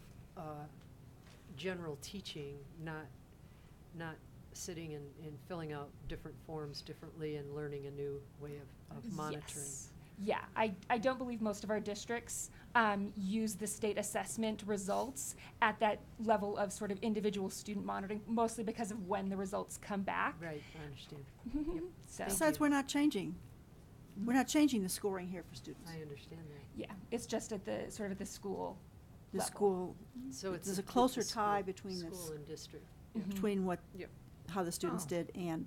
general teaching, not sitting and filling out different forms differently and learning a new way of monitoring. Yes. Yeah, I don't believe most of our districts use the state assessment results at that level of sort of individual student monitoring, mostly because of when the results come back. Right, I understand. Yep. So, Besides, we're not changing the scoring here for students. I understand that. yeah, it's just at the sort of at the school The level. school, So it's there's a the closer school- tie between this, School and district. Mhm. between Yep. how the students Oh. did and,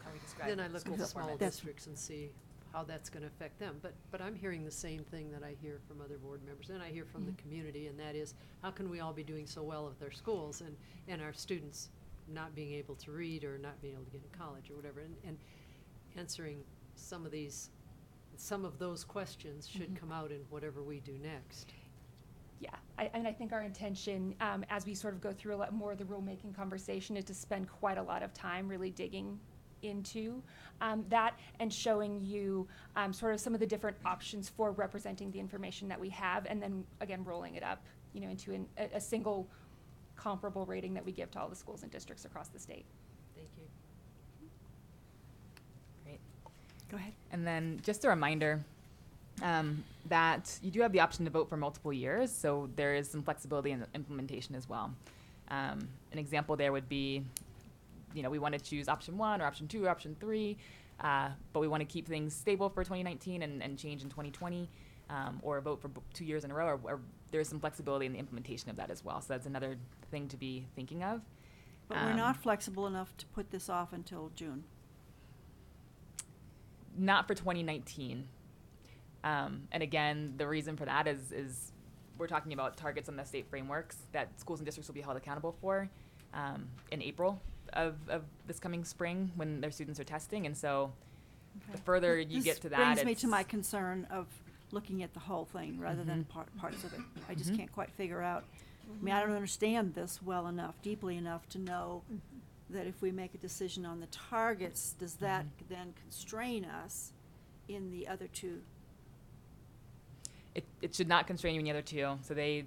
How we describe Then I look school at the small performance. That's- districts and see how that's gonna affect them. But I'm hearing the same thing that I hear from other board members, and I hear from the Mhm. community, and that is, how can we all be doing so well with our schools and our students not being able to read or not being able to get in college or whatever? And answering some of those questions should Mhm. come out in whatever we do next. Yeah, I think our intention, as we sort of go through a lot more of the rulemaking conversation, is to spend quite a lot of time really digging into that and showing you sort of some of the different options for representing the information that we have, and then again rolling it up, into a single comparable rating that we give to all the schools and districts across the state. Thank you. Great. go ahead. And then just a reminder that you do have the option to vote for multiple years, so there is some flexibility in the implementation as well. An example there would be, we want to choose option 1 or option 2 or option 3, but we want to keep things stable for 2019 and change in 2020, or vote for 2 years in a row, or there's some flexibility in the implementation of that as well. So that's another thing to be thinking of. But we're not flexible enough to put this off until June. Not for 2019. And again, the reason for that is we're talking about targets on the state frameworks that schools and districts will be held accountable for in April of this coming spring when their students are testing. And so the further you get to that, This brings me to my concern of looking at the whole thing rather than parts of it. I just Mhm. can't quite figure out. I mean, I don't understand this well enough, deeply enough to know that if we make a decision on the targets, does that then constrain us in the other two? it should not constrain you in the other two. So they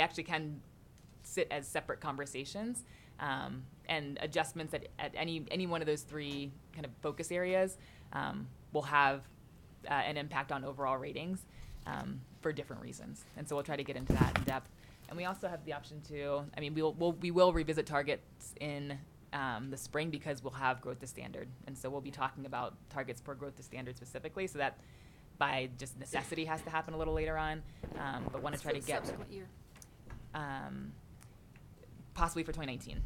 actually can sit as separate conversations, and adjustments at any one of those 3 kind of focus areas will have an impact on overall ratings for different reasons. And so we'll try to get into that in depth. And we also have the option to, we will revisit targets in the spring, because we'll have growth to standard. And so we'll be talking about targets per growth to standard specifically, so that by just necessity has to happen a little later on. But want to try to get Subsequent year. possibly for 2019.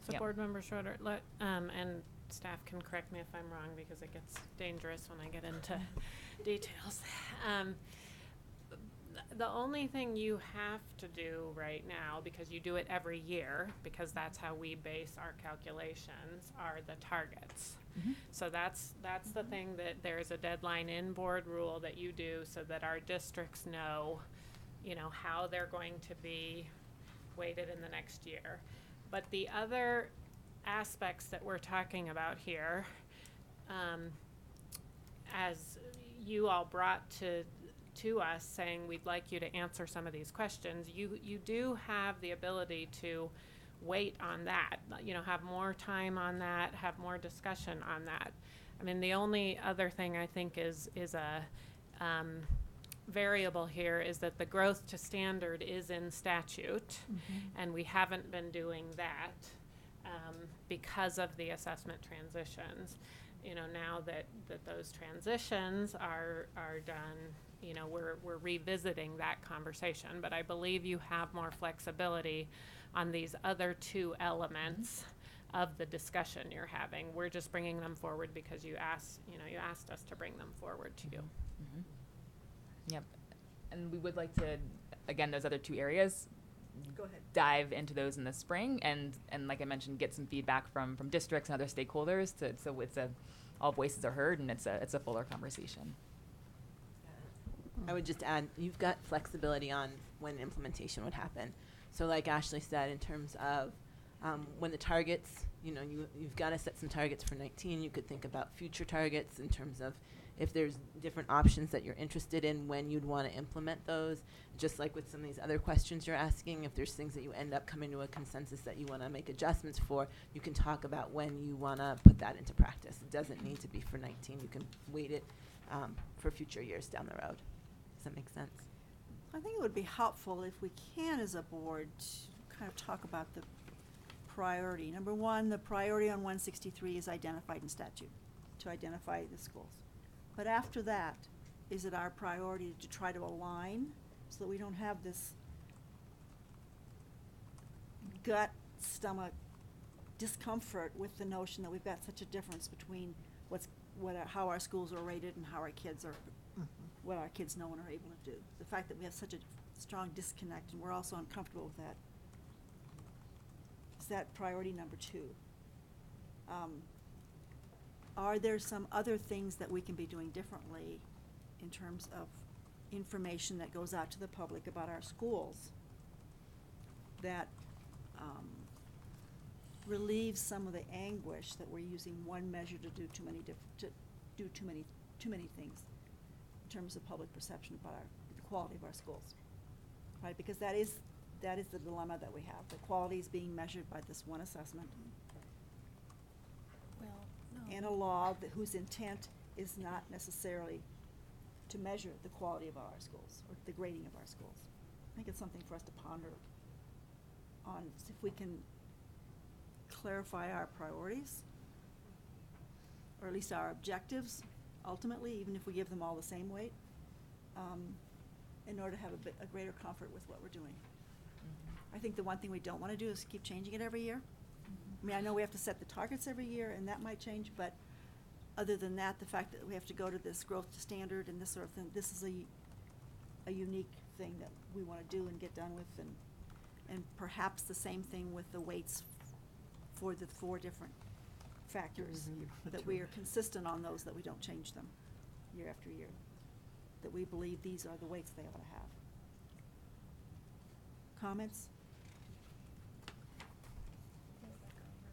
So Yep. Board Member Schroeder, and staff can correct me if I'm wrong because it gets dangerous when I get into details. The only thing you have to do right now, because you do it every year, because that's how we base our calculations, are the targets. So that's the thing, that there's a deadline in board rule that you do so that our districts know, how they're going to be weighted in the next year. But the other aspects that we're talking about here, as you all brought to us saying we'd like you to answer some of these questions, you do have the ability to wait on that, have more time on that, have more discussion on that. I mean, the only other thing I think is a variable here is that the growth to standard is in statute, and we haven't been doing that because of the assessment transitions. Now that those transitions are done, we're revisiting that conversation. But I believe you have more flexibility on these other two elements of the discussion you're having. We're just bringing them forward because you asked us to bring them forward to you. Yep. And we would like to, again, those other two areas, Go ahead. dive into those in the spring, and like I mentioned, get some feedback from districts and other stakeholders so it's all voices are heard, and it's a fuller conversation. I would just add, you've got flexibility on when implementation would happen. So like Ashley said, in terms of when the targets, you've got to set some targets for 19. You could think about future targets in terms of if there's different options that you're interested in, when you'd want to implement those. Just like with some of these other questions you're asking, if there's things that you end up coming to a consensus that you want to make adjustments for, you can talk about when you want to put that into practice. It doesn't need to be for 19. You can wait it for future years down the road. Does that make sense? I think it would be helpful if we can, as a board, to kind of talk about the priority. Number one, the priority on 163 is identified in statute, to identify the schools. But after that, is it our priority to try to align so that we don't have this gut, stomach discomfort with the notion that we've got such a difference between how our schools are rated and how our kids are, what our kids know and are able to do. The fact that we have such a strong disconnect, and we're also uncomfortable with that. Is that priority number two? Are there some other things that we can be doing differently in terms of information that goes out to the public about our schools that relieves some of the anguish that we're using one measure to do too many things in terms of public perception about the quality of our schools, right? Because that is the dilemma that we have. The quality is being measured by this one assessment. And a law whose intent is not necessarily to measure the quality of our schools or the grading of our schools. I think it's something for us to ponder on, if we can clarify our priorities, or at least our objectives, ultimately, even if we give them all the same weight, in order to have a greater comfort with what we're doing. I think the one thing we don't want to do is keep changing it every year. I mean, I know we have to set the targets every year, and that might change, but other than that, the fact that we have to go to this growth to standard and this sort of thing, this is a unique thing that we want to do and get done with, and perhaps the same thing with the weights for the 4 different factors, that we are consistent on those, that we don't change them year after year, that we believe these are the weights they ought to have. Comments?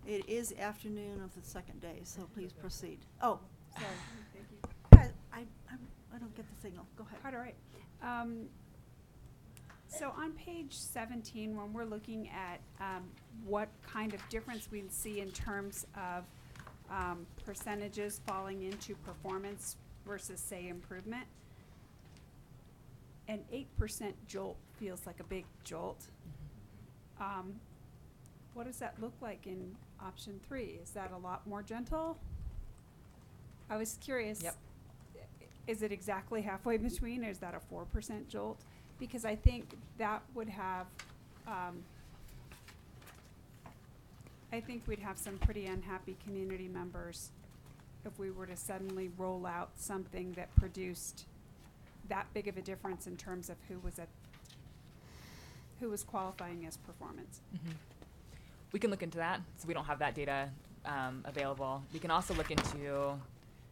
It is afternoon of the second day, so please proceed. Oh, sorry. Thank you. Guys, I don't get the signal. Go ahead. Quite all right. So on page 17, when we're looking at what kind of difference we see in terms of percentages falling into performance versus, say, improvement, an 8% jolt feels like a big jolt. what does that look like in option 3? Is that a lot more gentle? I was curious. Yep. Is it exactly halfway between, or is that a 4% jolt? Because I think that would have, I think we'd have some pretty unhappy community members if we were to suddenly roll out something that produced that big of a difference in terms of who was qualifying as performance. We can look into that, so we don't have that data available. We can also look into,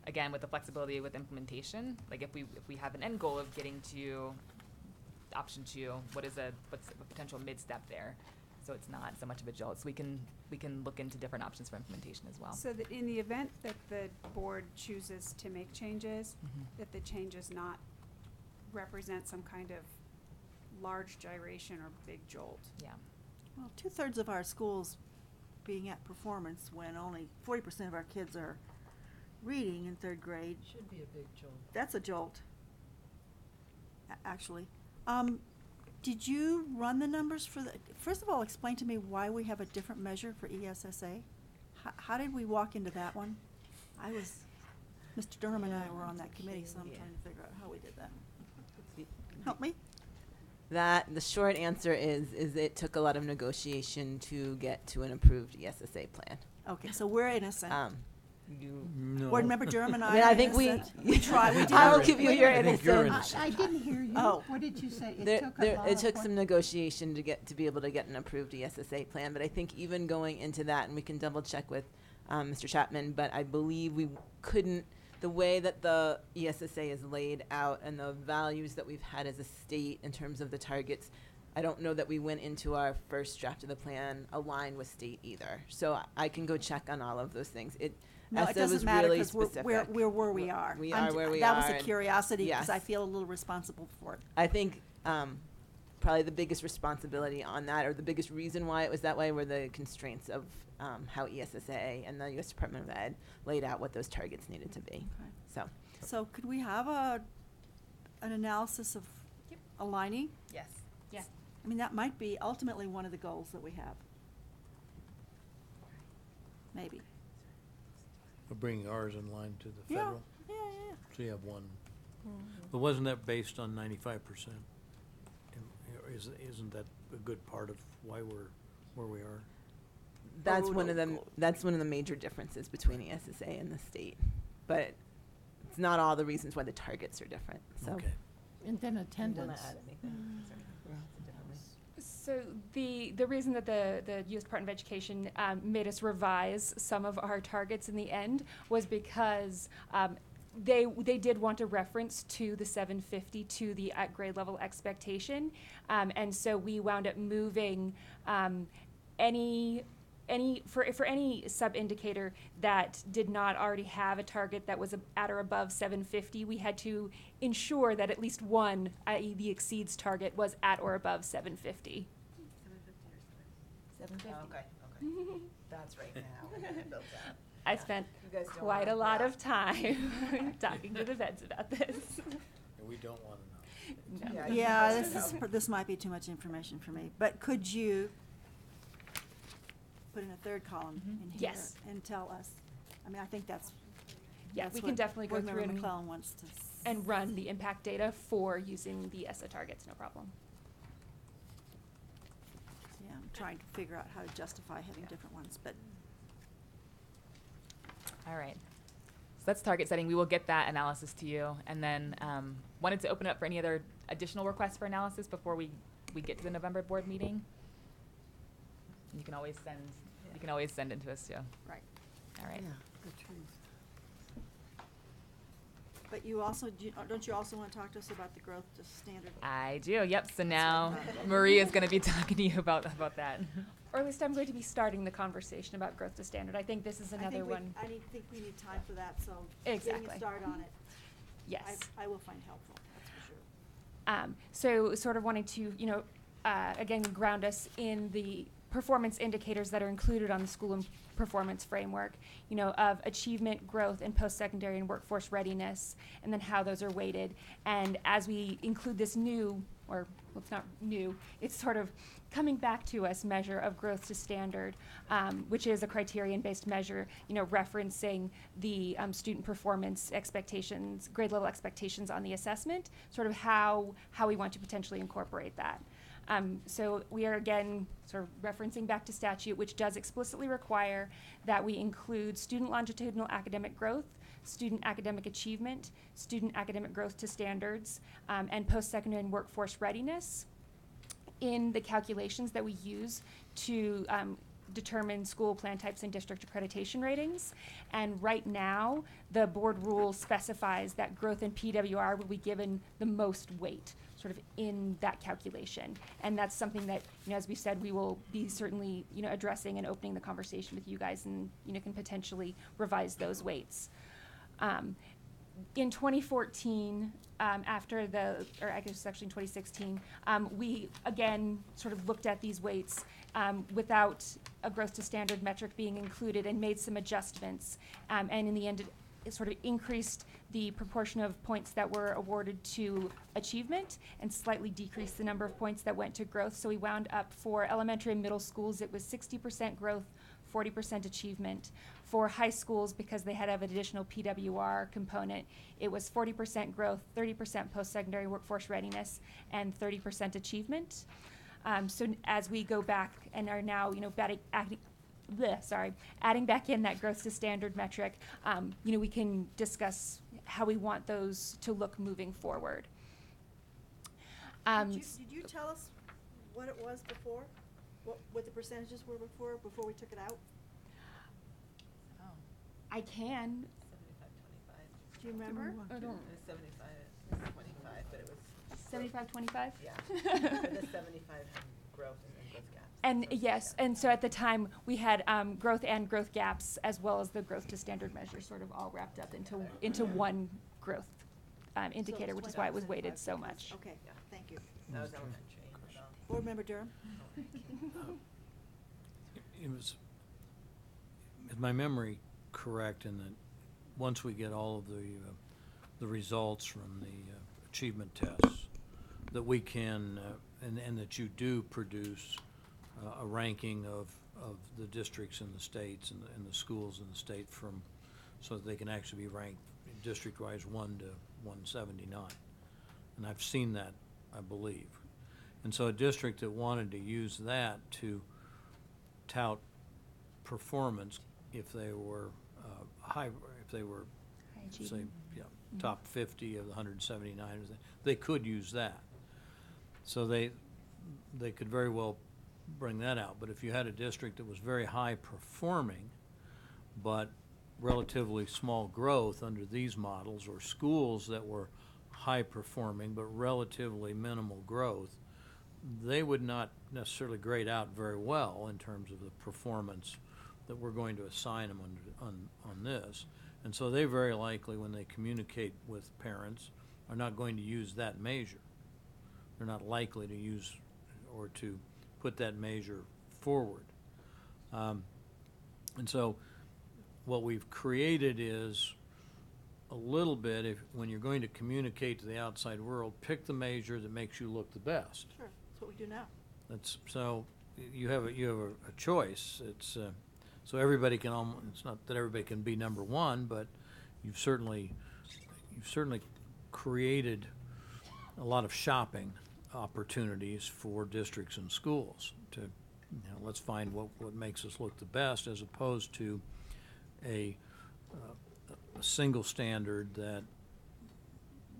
again, with the flexibility with implementation, like if we have an end goal of getting to option 2, what's a potential mid-step there? So it's not so much of a jolt. So we can look into different options for implementation as well. So that in the event that the board chooses to make changes, that the changes not represent some kind of large gyration or big jolt. Yeah. Well, 2/3 of our schools being at performance when only 40% of our kids are reading in 3rd grade, Should be a big jolt. that's a jolt, actually. Did you run the numbers for first of all, explain to me why we have a different measure for ESSA? How did we walk into that one? Mr. Durham and I were on that committee, so I'm trying to figure out how we did that. Help me? The short answer is it took a lot of negotiation to get to an approved ESSA plan. Okay, so we're innocent. No. Board Member Durham and I Yeah, are I think we- innocent. We tried, we did. I'll give you your I think you're innocence. innocent. I didn't hear you. Oh. What did you say? It There- took a there- lot it of took what? some negotiation to be able to get an approved ESSA plan, but I think even going into that, and we can double check with Mr. Chapman, but I believe we couldn't, the way that the ESSA is laid out and the values that we've had as a state in terms of the targets, I don't know that we went into our first draft of the plan aligned with state either. So I can go check on all of those things. No, it ESSA doesn't was matter really because we're where we are. We I'm are where we That are. was a and curiosity because I yes. feel a little responsible for it. I think probably the biggest responsibility on that, or the biggest reason why it was that way, were the constraints of how ESSA and the U.S. Department of Ed laid out what those targets needed to be. Okay. So So could we have an analysis of aligning? Yes. Yeah. I mean, that might be ultimately one of the goals that we have. Maybe. We're bringing ours in line to the Yeah, federal. yeah. So you have one. But wasn't that based on 95%? Isn't that a good part of why we're where we are? that's Oh, one no, of the go- that's one of the major differences between ESSA and the state, but it's not all the reasons why the targets are different. So. Okay. And then You wanna attendance. add anything? Sorry. So the reason that the U.S. Department of Education made us revise some of our targets in the end was because they did want a reference to the 750 to the at grade level expectation, and so we wound up moving any for any sub indicator that did not already have a target that was at or above 750, we had to ensure that at least one, i.e. the exceeds target, was at or above 750. 750. Okay. That's right now. I spent You guys don't quite a want- lot yeah. of time talking to the vets about this. And we don't want to know. No. Yeah, this might be too much information for me, but could you put in a third column in here? Yes. And tell us? I mean, I think that's. Yeah, that's we can what definitely go Board through Member and, McClellan wants to. and run the impact data for using the ESSA targets, no problem. Yeah, I'm trying to figure out how to justify having different ones, but All right. So that's target setting. We will get that analysis to you. And then wanted to open it up for any other additional requests for analysis before we get to the November board meeting. You can always send it to us too. right. All right. The truth. But you also, don't you also want to talk to us about the growth to standard? I do. Yep. So now Marie is going to be talking to you about that. Or at least I'm going to be starting the conversation about growth to standard. I think this is another one. I think we need time for that, so. Exactly. Getting a start on it. Yes. I will find helpful, that's for sure. So sort of wanting to, again, ground us in the performance indicators that are included on the school and performance framework, of achievement, growth, and post-secondary and workforce readiness, and then how those are weighted. And as we include this new or well, it's not new, it's sort of coming back to us measure of growth to standard, which is a criterion-based measure, referencing the student performance expectations, grade level expectations on the assessment, sort of how we want to potentially incorporate that. So we are again sort of referencing back to statute, which does explicitly require that we include student longitudinal academic growth, student academic achievement, student academic growth to standards, and post-secondary and workforce readiness in the calculations that we use to determine school plan types and district accreditation ratings. And right now, the board rule specifies that growth in PWR will be given the most weight, sort of in that calculation. And that's something that, as we said, we will be certainly, addressing and opening the conversation with you guys, and, can potentially revise those weights. In 2014, after or I guess it's actually in 2016, we again sort of looked at these weights without a growth to standard metric being included and made some adjustments. And in the end, it sort of increased the proportion of points that were awarded to achievement and slightly decreased the number of points that went to growth. So we wound up for elementary and middle schools, it was 60% growth, 40% achievement. For high schools, because they had to have an additional PWR component, it was 40% growth, 30% post-secondary workforce readiness, and 30% achievement. So as we go back and are now, adding back in that growth to standard metric, we can discuss how we want those to look moving forward. Did you tell us what it was before? What the percentages were before we took it out? I can. 75-25. Do you remember? I don't. It was 75-25, but it was 75-25? yeah. The 75 had growth and growth gaps. And yes, and so at the time, we had growth and growth gaps, as well as the growth to standard measure, sort of all wrapped up into one growth indicator, which is why it was weighted so much. Okay, Yeah. thank you. That was elementary. Board Member Durham? It was, is my memory correct in that once we get all of the results from the achievement tests, that we can, and that you do produce a ranking of the districts in the states and the schools in the state so that they can actually be ranked district-wise 1 to 179. And I've seen that, I believe. And so a district that wanted to use that to tout performance, if they were say, top 50 of the 179, they could use that. So they could very well bring that out. But if you had a district that was very high performing, but relatively small growth under these models, or schools that were high performing but relatively minimal growth, they would not necessarily grade out very well in terms of the performance that we're going to assign them on this. And so they very likely, when they communicate with parents, are not going to use that measure. They're not likely to use or to put that measure forward. And so what we've created is a little bit, when you're going to communicate to the outside world, pick the measure that makes you look the best. Sure, that's what we do now. So you have a choice. It's so everybody can it's not that everybody can be number one, but you've certainly created a lot of shopping opportunities for districts and schools to, let's find what makes us look the best, as opposed to a single standard that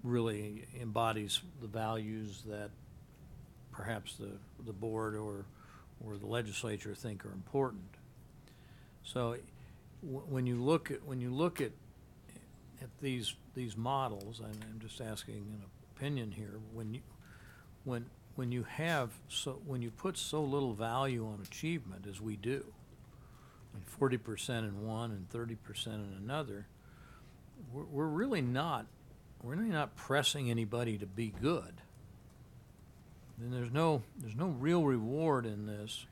really embodies the values that perhaps the board or the legislature think are important. So when you look at these models, and I'm just asking an opinion here, when you put so little value on achievement as we do, and 40% in one and 30% in another, we're really not pressing anybody to be good. And there's no real reward in this.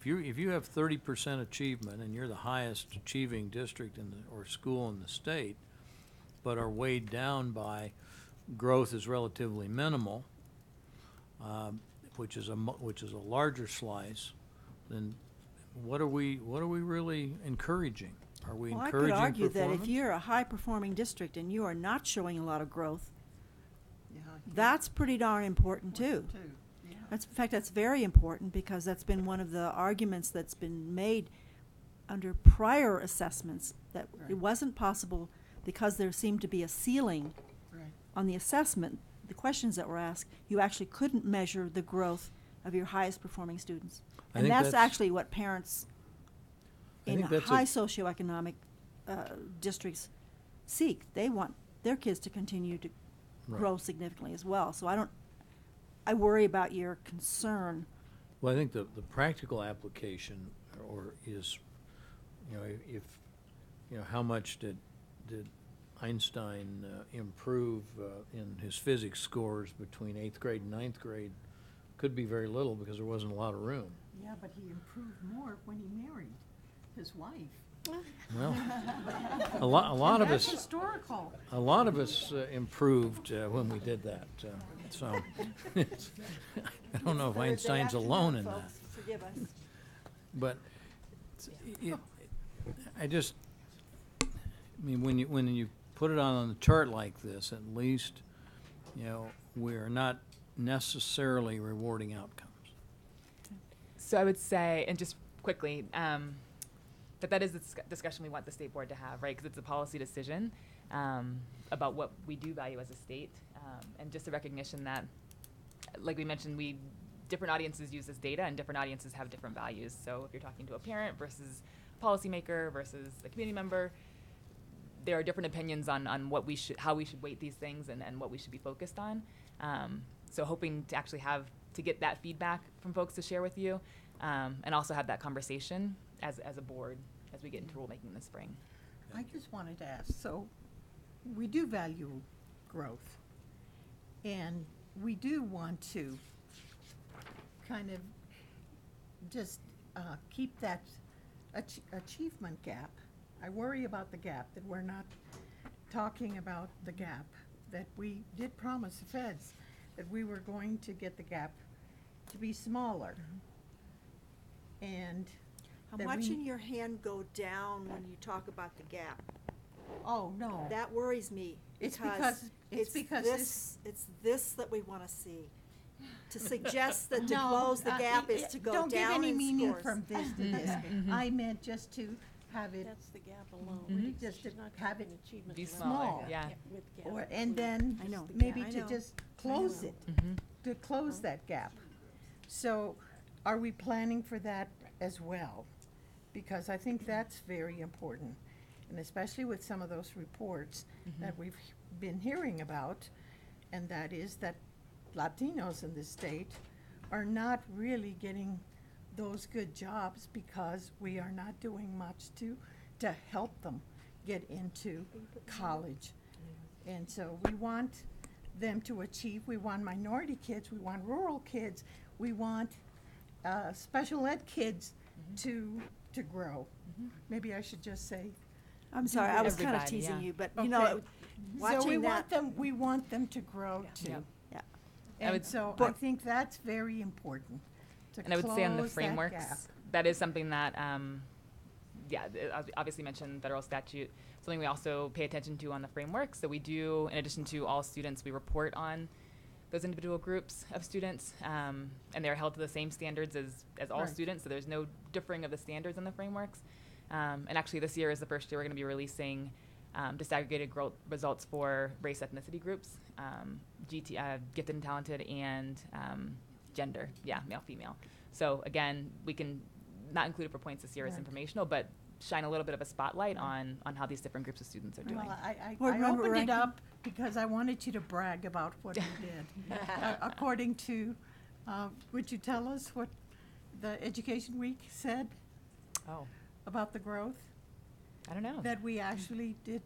If you have 30% achievement and you're the highest achieving district or school in the state, but are weighed down by growth is relatively minimal, which is a larger slice, then what are we really encouraging? Are we Well, I encouraging could argue performance? that if you're a high-performing district and you are not showing a lot of growth, Yeah, that's pretty darn important too. yeah. In fact, that's very important because that's been one of the arguments that's been made under prior assessments, that it Right. wasn't possible because there seemed to be a ceiling Right. on the assessment, the questions that were asked, you actually couldn't measure the growth of your highest performing students. I And think that's that's- actually what parents I in think that's a- high socioeconomic districts seek. They want their kids to continue to Right. grow significantly as well. So I worry about your concern. Well, I think the practical application is, if, how much did Einstein improve in his physics scores between 8th grade and 9th grade? Could be very little because there wasn't a lot of room. Yeah, but he improved more when he married his wife. Well, a lot of That's us, historical. a lot of us improved when we did that. So I don't know if Einstein's alone in that. Forgive us. But when you put it on the chart like this, at least, we're not necessarily rewarding outcomes. So I would say, and just quickly, that is the discussion we want the state board to have, right? Because it's a policy decision about what we do value as a state, and just a recognition that, like we mentioned, different audiences use this data, and different audiences have different values. So if you're talking to a parent versus a policymaker versus a community member, there are different opinions on how we should weight these things and what we should be focused on. So hoping to actually get that feedback from folks to share with you, and also have that conversation as a board as we get into rulemaking in the spring. I just wanted to ask, so we do value growth, and we do want to kind of just keep that achievement gap. I worry about the gap, that we're not talking about the gap, that we did promise the feds that we were going to get the gap to be smaller. And I'm that watching your hand go down when you talk about the gap. oh, no. That worries me. It's because it's this that we want to see. To suggest that to No, close the gap is to go down in scores. Don't give any meaning from this to this. I meant just to have it, That's the gap alone. Mhm. just to Should not have it an achievement Be level. smaller. Yeah. With gap. or, and then I know. maybe I to know. just close know. it, Mm-hmm. to close that gap. So are we planning for that as well? Because I think that's very important, and especially with some of those reports that we've been hearing about, and that is that Latinos in this state are not really getting those good jobs because we are not doing much to help them get into college. And so we want them to achieve, we want minority kids, we want rural kids, we want special ed kids to grow. Maybe I should just say. I'm sorry, I was kind of Everybody, teasing yeah. you, but Okay. you know, So we watching want that. we want them to grow too. Yep. Yeah. And would- so I but- think that's very important, to And I would say on the close that gap. frameworks, that is something that, obviously mentioned federal statute, something we also pay attention to on the framework. So we do, in addition to all students, we report on those individual groups of students, and they're held to the same standards as all Right. students, so there's no differing of the standards in the frameworks. And actually, this year is the first year we're going to be releasing disaggregated results for race ethnicity groups, gifted and talented, and gender, male, female. So again, we can not include it for points this year as Right. informational, but shine a little bit of a spotlight on how these different groups of students are doing. Well, I Board Member opened it Rankin? up because I wanted you to brag about what you did. According to, would you tell us what the Education Week said Oh, about the growth? I don't know. That we actually did,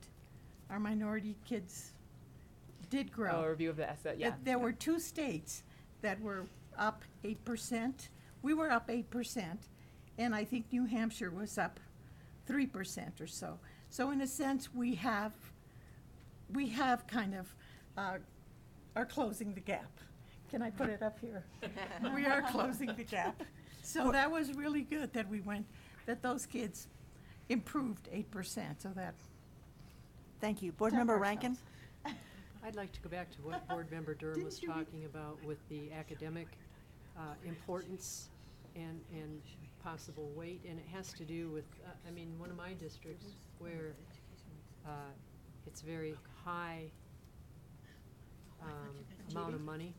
our minority kids did grow. Oh, a review of the That there were 2 states that were up 8%. We were up 8%, and I think New Hampshire was up 3% or so. So in a sense, we have kind of are closing the gap. Can I put it up here? We are closing the gap. So that was really good that that those kids improved 8%, so that. Thank you. Board Tap Member ourselves. Rankin? I'd like to go back to what Board Member Durham was talking about with the academic importance and possible weight, and it has to do with, I mean, one of my districts where it's very high amount of money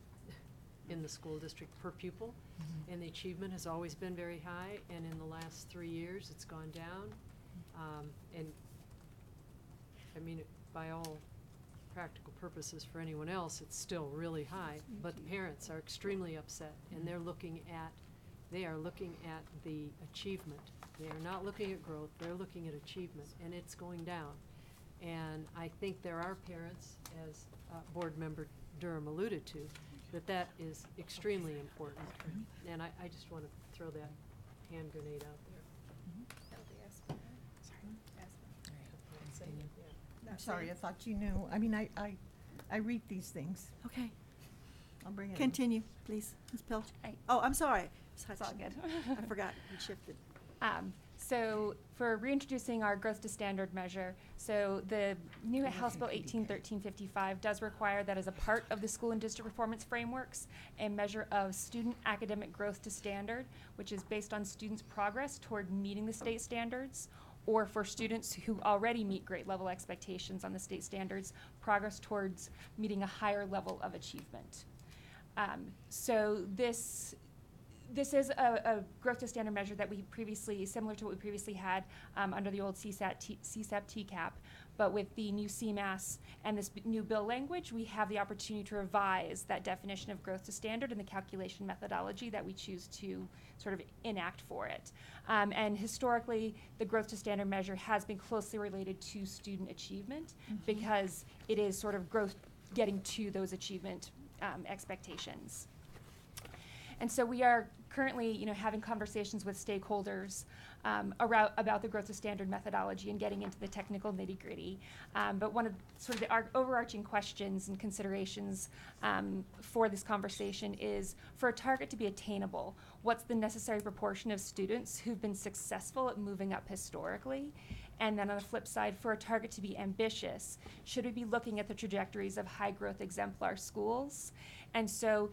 in the school district per pupil, and the achievement has always been very high, and in the last 3 years, it's gone down. And, I mean, by all practical purposes for anyone else, it's still really high, but the parents are extremely upset, and they are looking at the achievement. They are not looking at growth, they're looking at achievement, and it's going down. And I think there are parents, as Board Member Durham alluded to, that is extremely important. And I just want to throw that hand grenade out there. I'm sorry, I thought you knew. I mean, I read these things. Okay. I'll bring it in. Continue, please, Ms. Pilch. Aye. Oh, I'm sorry. It's all good. I forgot, we shifted. So for reintroducing our growth to standard measure, so the new House Bill 1813-55 does require that as a part of the school and district performance frameworks, a measure of student academic growth to standard, which is based on students' progress toward meeting the state standards, or for students who already meet grade level expectations on the state standards, progress towards meeting a higher level of achievement. So this is a growth to standard measure that we previously, similar to what we previously had under the old CSAP TCAP, but with the new CMAS and this new bill language, we have the opportunity to revise that definition of growth to standard and the calculation methodology that we choose to sort of enact for it. And historically, the growth to standard measure has been closely related to student achievement because it is sort of growth getting to those achievement expectations. And so we are currently, having conversations with stakeholders about the growth to standard methodology and getting into the technical nitty-gritty. But one of sort of the overarching questions and considerations for this conversation is, for a target to be attainable, what's the necessary proportion of students who've been successful at moving up historically? And then on the flip side, for a target to be ambitious, should we be looking at the trajectories of high growth exemplar schools? And so,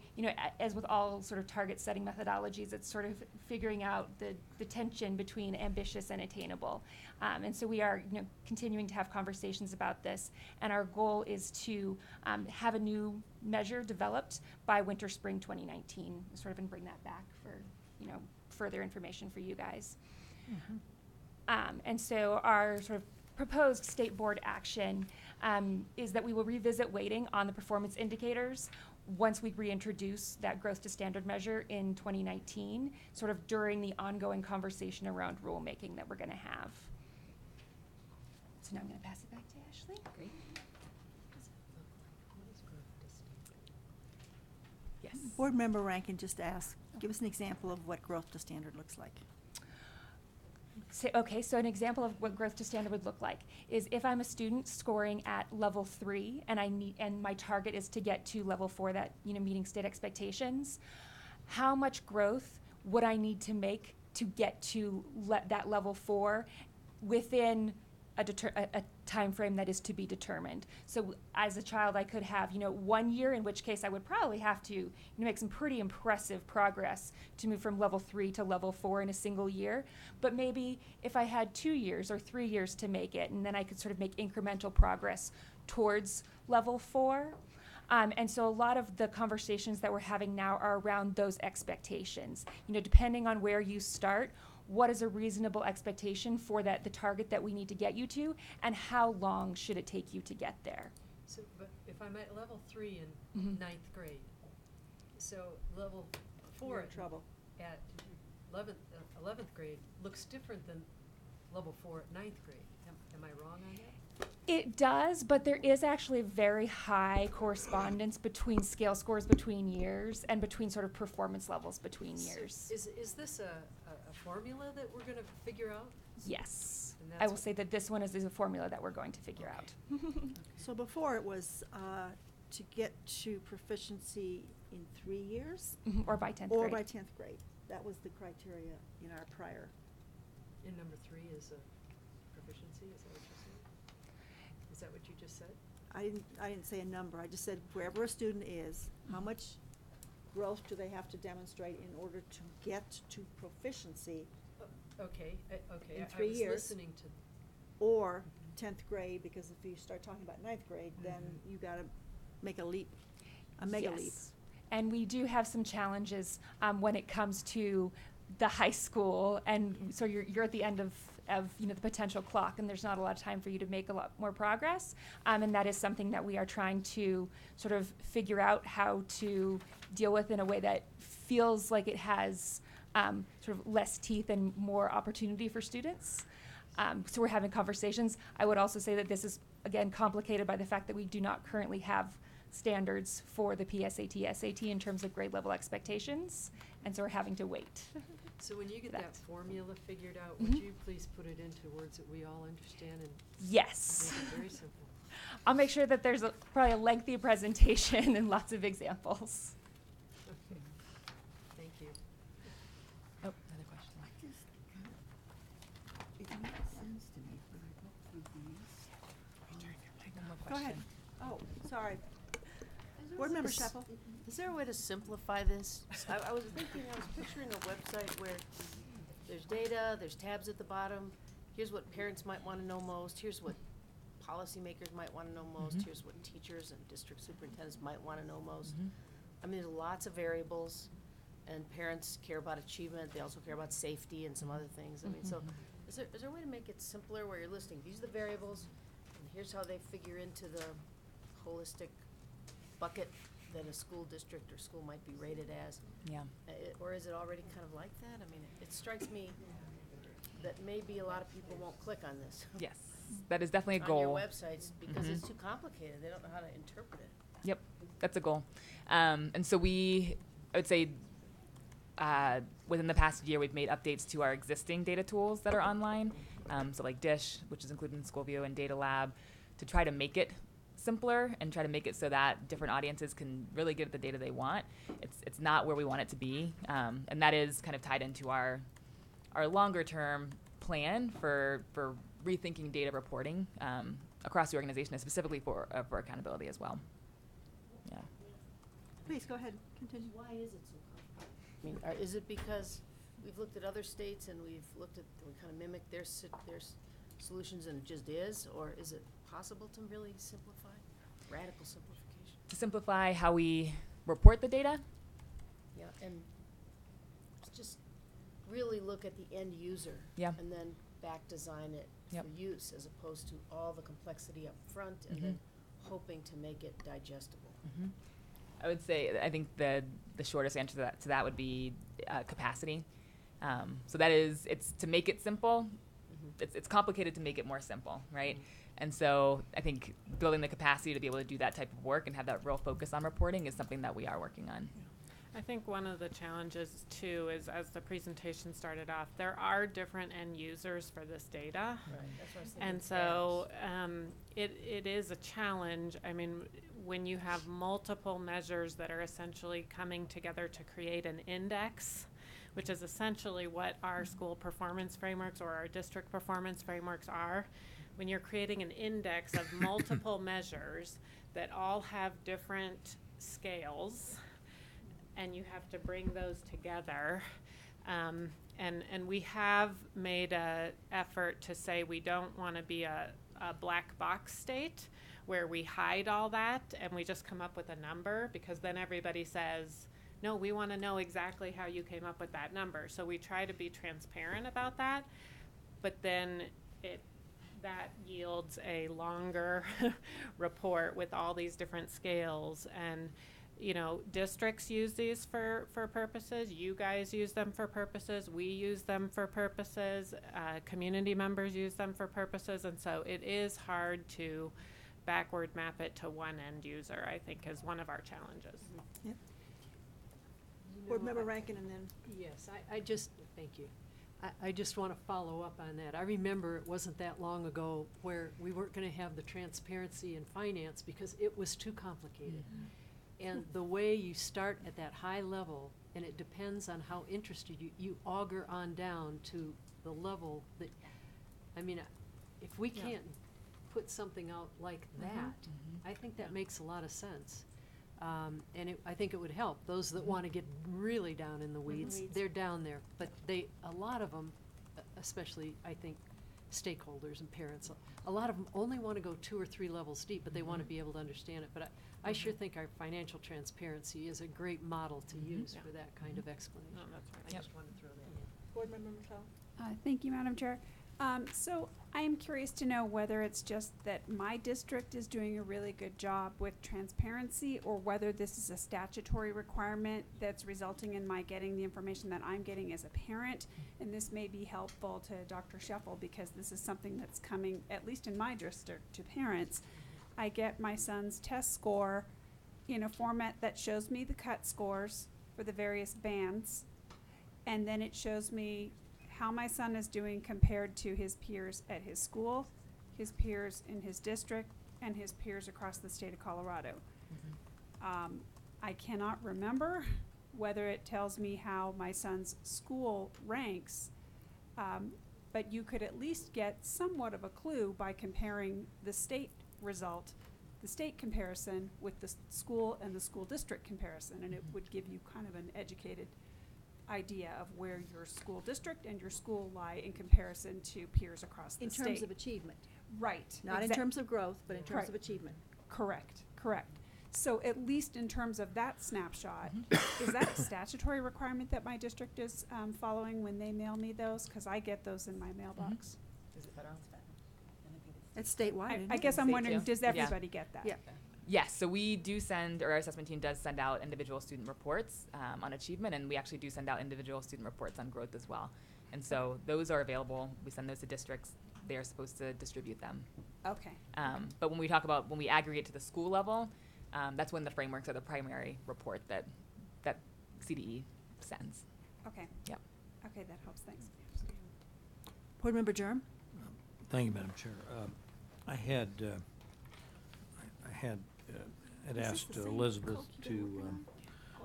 as with all sort of target setting methodologies, it's sort of figuring out the tension between ambitious and attainable. And so we are continuing to have conversations about this. And our goal is to have a new measure developed by winter, spring 2019, sort of, and bring that back for, further information for you guys. And so our sort of proposed state board action is that we will revisit weighting on the performance indicators once we reintroduce that growth to standard measure in 2019, sort of during the ongoing conversation around rulemaking that we're going to have. So now I'm going to pass it back to Ashley. Great. Yes. Board Member Rankin just asked, give us an example of what growth to standard looks like. So an example of what growth to standard would look like is if I'm a student scoring at level 3 and my target is to get to level 4, that meeting state expectations, how much growth would I need to make to get to that level 4 within a time frame that is to be determined? So as a child, I could have 1 year, in which case I would probably have to make some pretty impressive progress to move from level 3 to level 4 in a single year. But maybe if I had 2 years or 3 years to make it, and then I could sort of make incremental progress towards level 4. And so a lot of the conversations that we're having now are around those expectations. Depending on where you start, what is a reasonable expectation for the target that we need to get you to, and how long should it take you to get there? So, but if I'm at level 3 in ninth grade, so level 4 You're in trouble. at 11th grade looks different than level 4 at ninth grade. Am I wrong on that? It does, but there is actually very high correspondence between scale scores between years and between sort of performance levels between years. Is this a formula that we're going to figure out? Yes. And I that's will say that this one is a formula that we're going to figure out. So before it was to get to proficiency in 3 years? Or by 10th Or grade. by 10th grade. That was the criteria in our prior. And number 3 is a proficiency, is that what you're saying? Is that what you just said? I didn't say a number, I just said wherever a student is, how much growth do they have to demonstrate in order to get to proficiency, Okay, In I 3 was years. listening to, or 10th grade, because if you start talking about 9th grade, then Mhm. you gotta make a leap, a mega leap. Yes. And we do have some challenges when it comes to the high school, and so you're at the end of the potential clock, and there's not a lot of time for you to make a lot more progress. And that is something that we are trying to sort of figure out how to deal with in a way that feels like it has sort of less teeth and more opportunity for students. So we're having conversations. I would also say that this is, again, complicated by the fact that we do not currently have standards for the PSAT, SAT in terms of grade level expectations, and so we're having to wait. so when you get That. that formula figured out, Mhm. would you please put it into words that we all understand and Yes. make it very simple? I'll make sure that there's probably a lengthy presentation and lots of examples. Okay, thank you. Oh, another question. It makes sense to me when I go through these. One more Go ahead. question. Oh, sorry. Board Member Sheppel? Is there a way to simplify this? I was thinking, I was picturing a website where there's data, there's tabs at the bottom. Here's what parents might want to know most, here's what policymakers might want to know most, Mhm. here's what teachers and district superintendents might want to know most. Mhm. I mean, there's lots of variables, and parents care about achievement, they also care about safety and some other things. I mean, so is there a way to make it simpler where you're listing, these are the variables, and here's how they figure into the holistic bucket that a school district or school might be rated as? Yeah. Or is it already kind of like that? I mean, it strikes me that maybe a lot of people won't click on this. Yes, that is definitely a On goal. your websites, because it's Mhm. too complicated, they don't know how to interpret it. Yep, that's a goal. And so I would say, within the past year, we've made updates to our existing data tools that are online. So like Dish, which is included in SchoolView, and Data Lab, to try to make it simpler and try to make it so that different audiences can really get the data they want. It's not where we want it to be, and that is kind of tied into our longer term plan for rethinking data reporting across the organization, and specifically for accountability as well. Yeah. Please, go ahead, continue. Why is it so complicated? I mean, is it because we've looked at other states and we kind of mimicked their solutions and it just is? Or is it possible to really simplify? Radical simplification? To simplify how we report the data. Yeah, and just really look at the end user. Yeah. And then back design it Yep. for use as opposed to all the complexity up front and Mhm. then hoping to make it digestible. Mhm. I would say, I think the shortest answer to that would be capacity. So that is, it's to make it simple. It's complicated to make it more simple, right? And so I think building the capacity to be able to do that type of work and have that real focus on reporting is something that we are working on. I think one of the challenges too is, as the presentation started off, there are different end users for this data. Right, that's what I was thinking. And so it is a challenge. I mean, when you have multiple measures that are essentially coming together to create an index, which is essentially what our school performance frameworks or our district performance frameworks are, when you're creating an index of multiple measures that all have different scales, and you have to bring those together. And we have made a effort to say we don't want to be a black box state where we hide all that and we just come up with a number, because then everybody says, no, we want to know exactly how you came up with that number. So we try to be transparent about that, but then that yields a longer report with all these different scales. And you know, districts use these for purposes, you guys use them for purposes, we use them for purposes, community members use them for purposes, and so it is hard to backward map it to one end user, I think, is one of our challenges. Yep. You Board know, Member Rankin and then. Yes, I just, thank you. I just want to follow up on that. I remember it wasn't that long ago where we weren't going to have the transparency in finance because it was too complicated. And the way you start at that high level, and it depends on how interested you auger on down to the level that, I mean, if we can't put something out like that, I think that makes a lot of sense. And I think it would help. Those that want to get really down in the weeds, they're down there. But a lot of them, especially, I think, stakeholders and parents, a lot of them only want to go 2 or 3 levels deep, but they want to be able to understand it. But I sure think our financial transparency is a great model to use for that kind of explanation. No, that's right. I just wanted to throw that in. Board Member Martell? Thank you, Madam Chair. So I am curious to know whether it's just that my district is doing a really good job with transparency, or whether this is a statutory requirement that's resulting in my getting the information that I'm getting as a parent. And this may be helpful to Dr. Sheffel, because this is something that's coming, at least in my district, to parents. I get my son's test score in a format that shows me the cut scores for the various bands, and then it shows me how my son is doing compared to his peers at his school, his peers in his district, and his peers across the state of Colorado. I cannot remember whether it tells me how my son's school ranks, but you could at least get somewhat of a clue by comparing the state result, the state comparison, with the school and the school district comparison, and it would give you kind of an educated idea of where your school district and your school lie in comparison to peers across the In state. terms of achievement, Right. not in terms of growth, but in terms Right. of achievement. Correct. So at least in terms of that snapshot, is that a statutory requirement that my district is following when they mail me those? Because I get those in my mailbox. Is it federal? It's statewide, isn't I it? guess I'm State wondering, too. does Yeah. everybody get that? Yeah. Yes, so we do send, or our assessment team does send out individual student reports on achievement, and we actually do send out individual student reports on growth as well. And so those are available. We send those to districts. They are supposed to distribute them. Okay. But when we talk about, when we aggregate to the school level, that's when the frameworks are the primary report that CDE sends. Okay. Yep. Okay, that helps, thanks. Board Member Jerem? Thank you, Madam Chair. I had asked Elizabeth to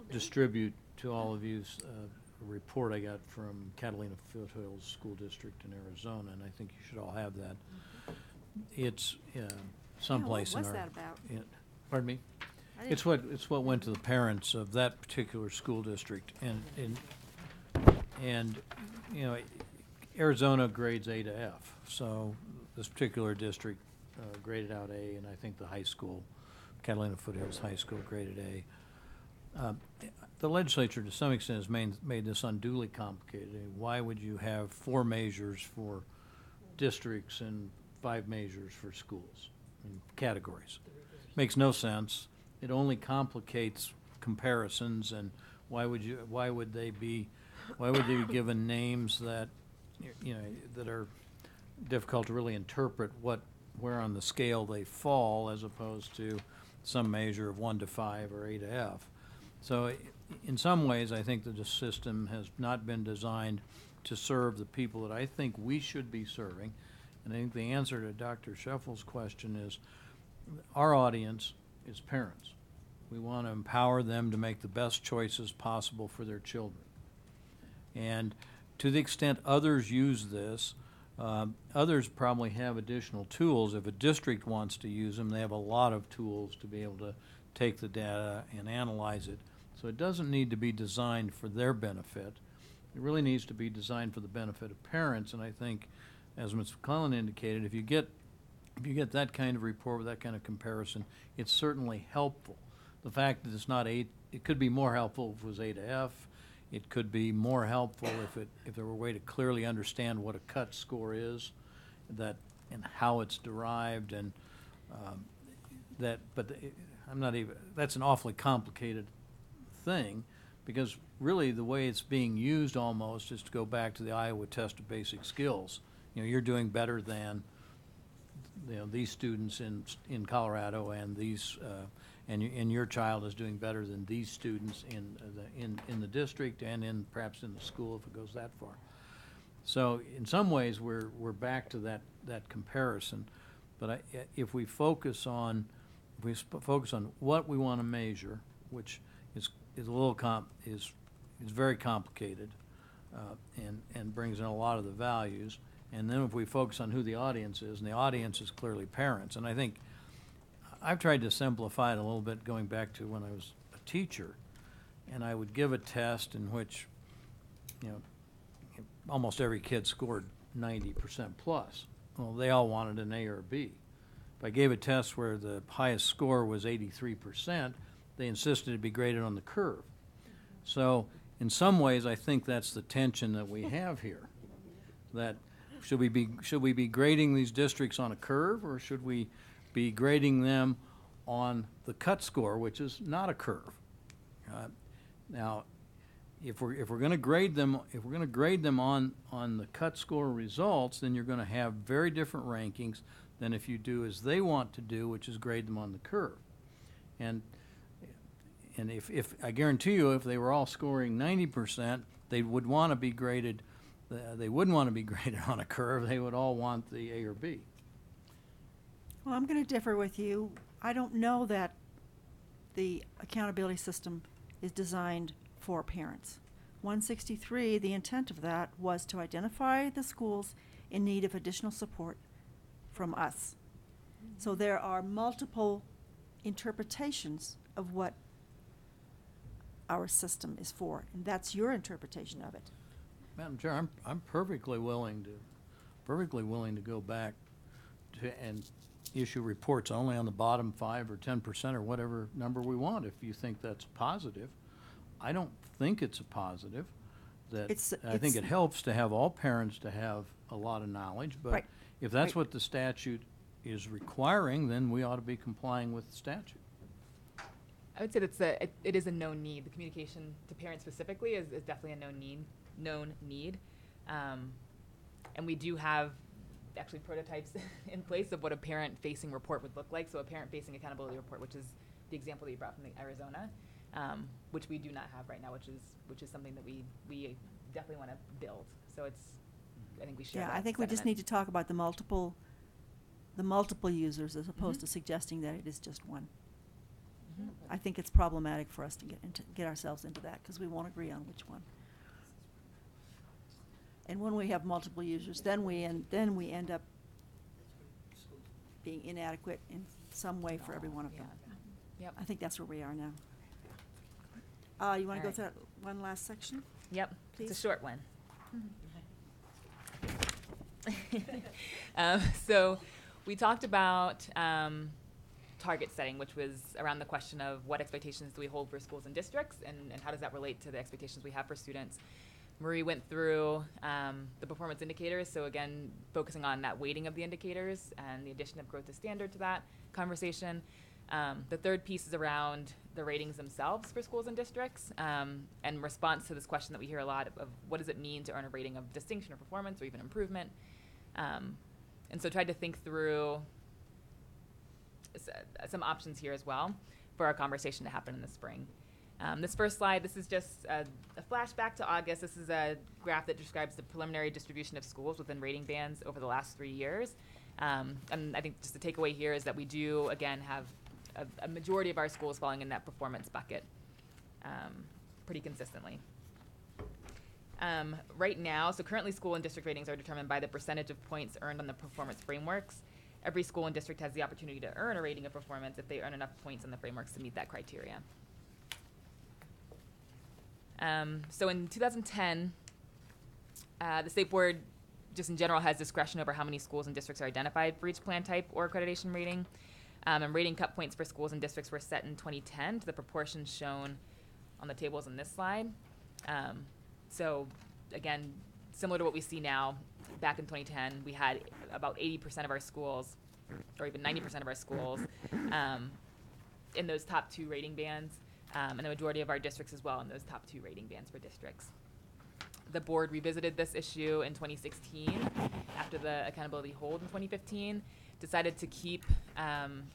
distribute to all of you a report I got from Catalina Foothills School District in Arizona, and I think you should all have that. It's someplace in our. What was that about? Pardon me? I didn't- It's what went to the parents of that particular school district, and you know, Arizona grades A to F, so this particular district graded out A, and I think the high school, Catalina Foothills High School, graded A. The legislature, to some extent, has made this unduly complicated. Why would you have 4 measures for districts and 5 measures for schools, and categories? Makes no sense. It only complicates comparisons, and why would they be given names that, you know, that are difficult to really interpret where on the scale they fall, as opposed to some measure of 1 to 5 or A to F. So in some ways, I think that the system has not been designed to serve the people that I think we should be serving. And I think the answer to Dr. Sheffel's question is, our audience is parents. We want to empower them to make the best choices possible for their children. And to the extent others use this, others probably have additional tools. If a district wants to use them, they have a lot of tools to be able to take the data and analyze it. So it doesn't need to be designed for their benefit. It really needs to be designed for the benefit of parents. And I think, as Ms. McClellan indicated, if you get that kind of report with that kind of comparison, it's certainly helpful. The fact that it's not it could be more helpful if it was A to F. It could be more helpful if there were a way to clearly understand what a cut score is, and how it's derived, and that's an awfully complicated thing, because really the way it's being used almost is to go back to the Iowa Test of Basic Skills. You know, you're doing better than, you know, these students in Colorado, and these and your child is doing better than these students in the district and perhaps in the school, if it goes that far. So in some ways, we're back to that comparison. But if we focus on, focus on what we want to measure, which is a little is very complicated, and brings in a lot of the values. And then if we focus on who the audience is, and the audience is clearly parents. And I think I've tried to simplify it a little bit, going back to when I was a teacher, and I would give a test in which, almost every kid scored 90% plus. Well, they all wanted an A or a B. If I gave a test where the highest score was 83%, they insisted it be graded on the curve. So in some ways, I think that's the tension that we have here. That should we be grading these districts on a curve, or should we be grading them on the cut score, which is not a curve? Now, if we're going to grade them, on the cut score results, then you're going to have very different rankings than if you do as they want to do, which is grade them on the curve. And if I guarantee you, if they were all scoring 90%, they would want to be graded. They wouldn't want to be graded on a curve. They would all want the A or B. Well, I'm going to differ with you. I don't know that the accountability system is designed for parents. 163, the intent of that was to identify the schools in need of additional support from us. So there are multiple interpretations of what our system is for, and that's your interpretation of it. Madam Chair, I'm perfectly willing to go back and issue reports only on the bottom 5 or 10% or whatever number we want, if you think that's positive. I don't think it's a positive. I think it helps to have all parents to have a lot of knowledge, but Right. if that's Right. what the statute is requiring, then we ought to be complying with the statute. I would say it is a known need. The communication to parents specifically is definitely a known need. And we do have actually prototypes in place of what a parent-facing report would look like. So a parent-facing accountability report, which is the example that you brought from Arizona, which we do not have right now, which is something that we definitely want to build. So I think we share Yeah, that I think we just sentiment. need to talk about the multiple users as opposed to suggesting that it is just one. Mhm. I think it's problematic for us to get ourselves into that, because we won't agree on which one. And when we have multiple users, then we end up being inadequate in some way for every one of them. Yep. I think that's where we are now. You want to go Alright. through that one last section? Yep, it's Please. a short one. So we talked about target setting, which was around the question of what expectations do we hold for schools and districts, and how does that relate to the expectations we have for students. Marie went through the performance indicators, so again, focusing on that weighting of the indicators and the addition of growth to standard to that conversation. The third piece is around the ratings themselves for schools and districts, and response to this question that we hear a lot of what does it mean to earn a rating of distinction or performance or even improvement. And so tried to think through some options here as well for our conversation to happen in the spring. This first slide, this is just a flashback to August. This is a graph that describes the preliminary distribution of schools within rating bands over the last 3 years. And I think just the takeaway here is that we do, again, have a majority of our schools falling in that performance bucket pretty consistently. Right now, so currently school and district ratings are determined by the percentage of points earned on the performance frameworks. Every school and district has the opportunity to earn a rating of performance if they earn enough points on the frameworks to meet that criteria. So in 2010, the State Board, just in general, has discretion over how many schools and districts are identified for each plan type or accreditation rating. And rating cut points for schools and districts were set in 2010 to the proportions shown on the tables in this slide. So again, similar to what we see now, back in 2010, we had about 80% of our schools, or even 90% of our schools, in those top 2 rating bands, and the majority of our districts as well in those top 2 rating bands for districts. The board revisited this issue in 2016 after the accountability hold in 2015, decided to keep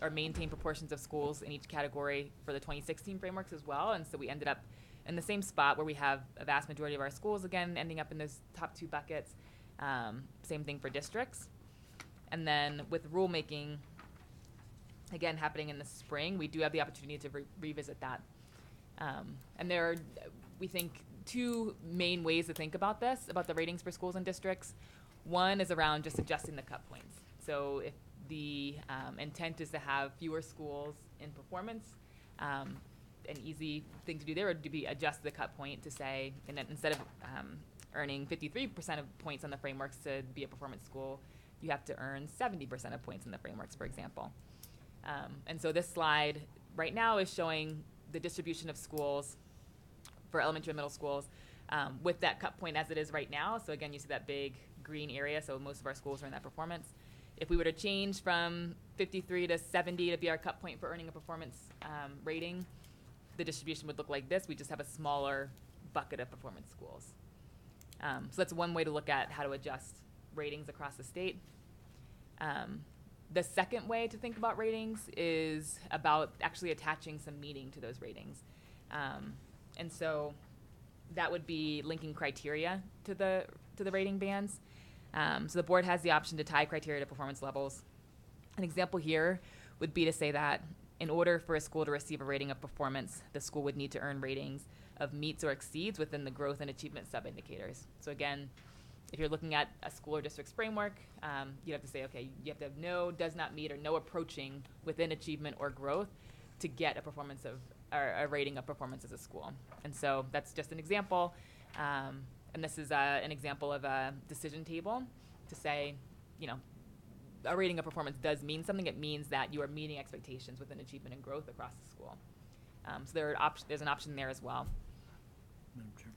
or maintain proportions of schools in each category for the 2016 frameworks as well, and so we ended up in the same spot where we have a vast majority of our schools, again, ending up in those top 2 buckets. Same thing for districts. And then with rulemaking, again, happening in the spring, we do have the opportunity to revisit that. And there are, we think, 2 main ways to think about this, about the ratings for schools and districts. One is around just adjusting the cut points. So if the intent is to have fewer schools in performance, an easy thing to do there would be adjust the cut point to say, and then instead of earning 53% of points on the frameworks to be a performance school, you have to earn 70% of points in the frameworks, for example. And so this slide right now is showing the distribution of schools for elementary and middle schools with that cut point as it is right now. So again, you see that big green area, so most of our schools are in that performance. If we were to change from 53 to 70 to be our cut point for earning a performance rating, the distribution would look like this. We just have a smaller bucket of performance schools. So that's one way to look at how to adjust ratings across the state. The second way to think about ratings is about actually attaching some meaning to those ratings. And so that would be linking criteria to the rating bands. So the board has the option to tie criteria to performance levels. An example here would be to say that in order for a school to receive a rating of performance, the school would need to earn ratings of meets or exceeds within the growth and achievement sub-indicators. So again, if you're looking at a school or district's framework, you have to say, okay, you have to have no, does not meet, or no approaching within achievement or growth to get a performance of, or a rating of performance as a school. And so that's just an example. And this is an example of a decision table to say, you know, a rating of performance does mean something. It means that you are meeting expectations within achievement and growth across the school. So there's an option there as well. Madam Chair.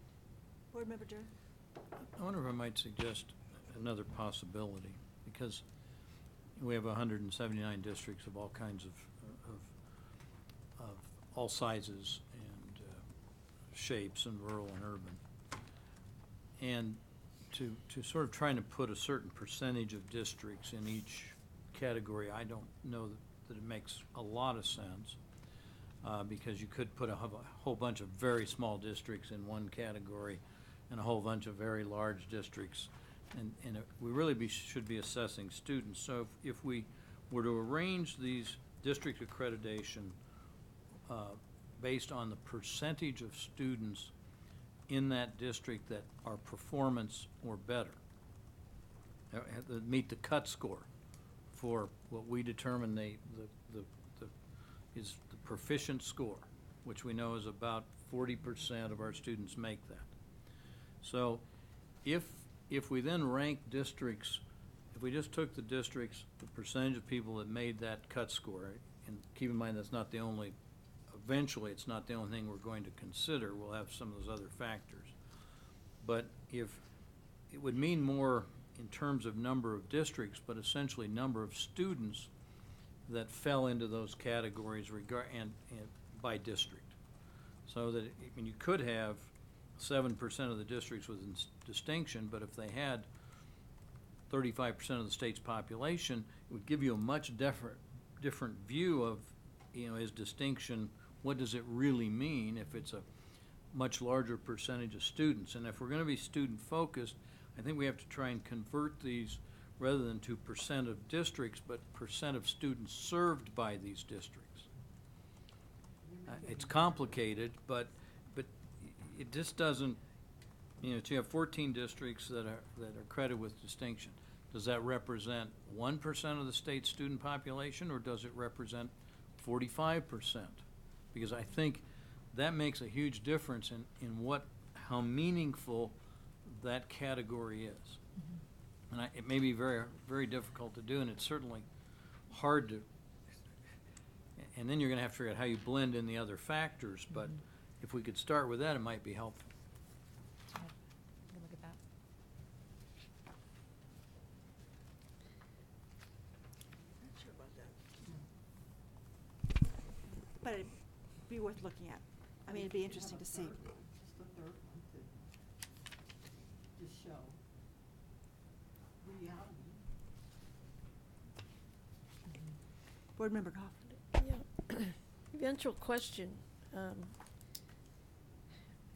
Board Member Jerry? I wonder if I might suggest another possibility, because we have 179 districts of all kinds of all sizes and shapes, and rural and urban. And to sort of trying to put a certain percentage of districts in each category, I don't know that it makes a lot of sense, because you could put a whole bunch of very small districts in one category and a whole bunch of very large districts. And we really should be assessing students. So if we were to arrange these district accreditation based on the percentage of students in that district that are performance or better, that meet the cut score for what we determine is the proficient score, which we know is about 40% of our students make that. So if we then rank districts, if we just took the districts, the percentage of people that made that cut score, and keep in mind that's not the only, eventually it's not the only thing we're going to consider, we'll have some of those other factors. But if it would mean more in terms of number of districts, but essentially number of students that fell into those categories and by district. So that, I mean, you could have 7% of the districts with distinction, but if they had 35% of the state's population, it would give you a much different view of, you know, is distinction, what does it really mean if it's a much larger percentage of students? And if we're going to be student focused, I think we have to try and convert these rather than to percent of districts, but percent of students served by these districts. It's complicated, but it just doesn't, you know, you have 14 districts that are credited with distinction. Does that represent 1% of the state's student population, or does it represent 45%? Because I think that makes a huge difference in how meaningful that category is. Mm-hmm. And it may be very, very difficult to do, and it's certainly hard to, and then you're gonna have to figure out how you blend in the other factors, but mm-hmm. If we could start with that, it might be helpful. Okay. We can look at that. Not sure about that. But it'd be worth looking at. I mean, it'd be interesting to see. Just the third one to show reality. Board Member Goff. Yeah. Eventual question.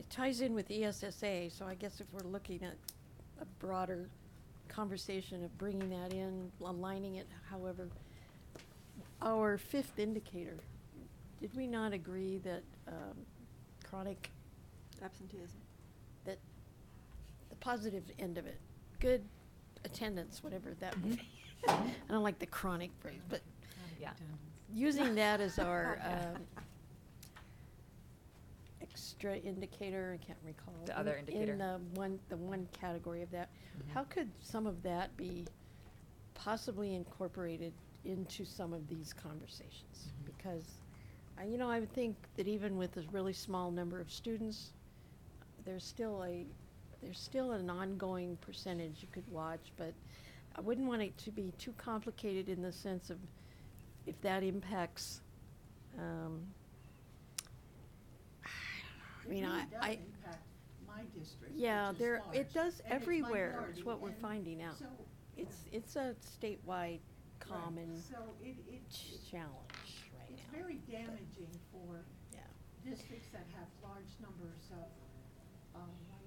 it ties in with ESSA, so I guess if we're looking at a broader conversation of bringing that in, aligning it, however, our fifth indicator, did we not agree that chronic, Absenteeism. that the positive end of it, good attendance, whatever that would be. I don't like the chronic phrase, but Yeah. using that as our extra indicator, I can't recall. The other indicator. In the one category of that, how could some of that be possibly incorporated into some of these conversations? Because, I would think that even with a really small number of students, there's still an ongoing percentage you could watch, but I wouldn't want it to be too complicated in the sense of if that impacts, It really does impact my district. yeah, which is there, large, it does and it's everywhere, minority, is what we're and finding out. so, It's a statewide common so it, challenge right it's now. very damaging for Yeah. districts that have large numbers of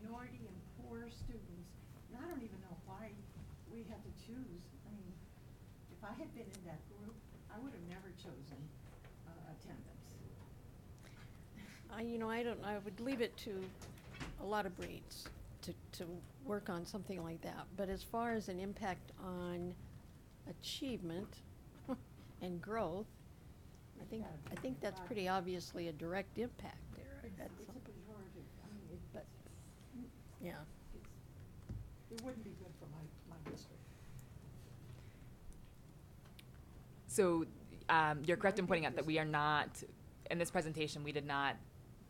minority and poor students. And I don't even know why we had to choose. I mean, if I had been in that group, I would have never chosen attendance. I would leave it to a lot of brains to work on something like that. But as far as an impact on achievement and growth, I think that's pretty obviously a direct impact there. It's at a some- pejorative. I mean, But, yeah. it wouldn't be good for my district. So you're correct in pointing out that we are not, in this presentation, we did not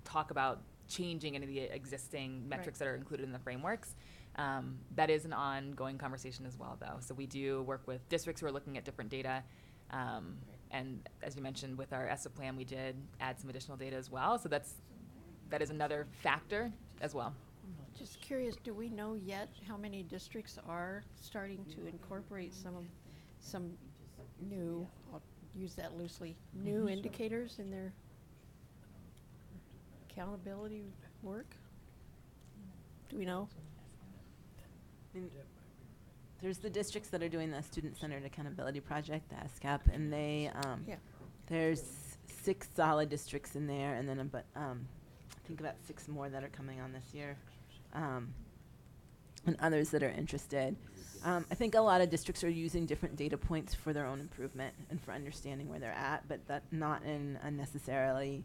talk about changing any of the existing metrics that are included in the frameworks. That is an ongoing conversation as well, though. So we do work with districts who are looking at different data. And as you mentioned, with our ESSA plan, we did add some additional data as well. So that is another factor as well. Just curious, do we know yet how many districts are starting to incorporate some new, I'll use that loosely, new indicators in their accountability work? Do we know? I mean, there's the districts that are doing the student-centered accountability project, the SCAP, and they, Yeah. there's 6 solid districts in there, and then I think about 6 more that are coming on this year, and others that are interested. I think a lot of districts are using different data points for their own improvement and for understanding where they're at, but that not in a necessarily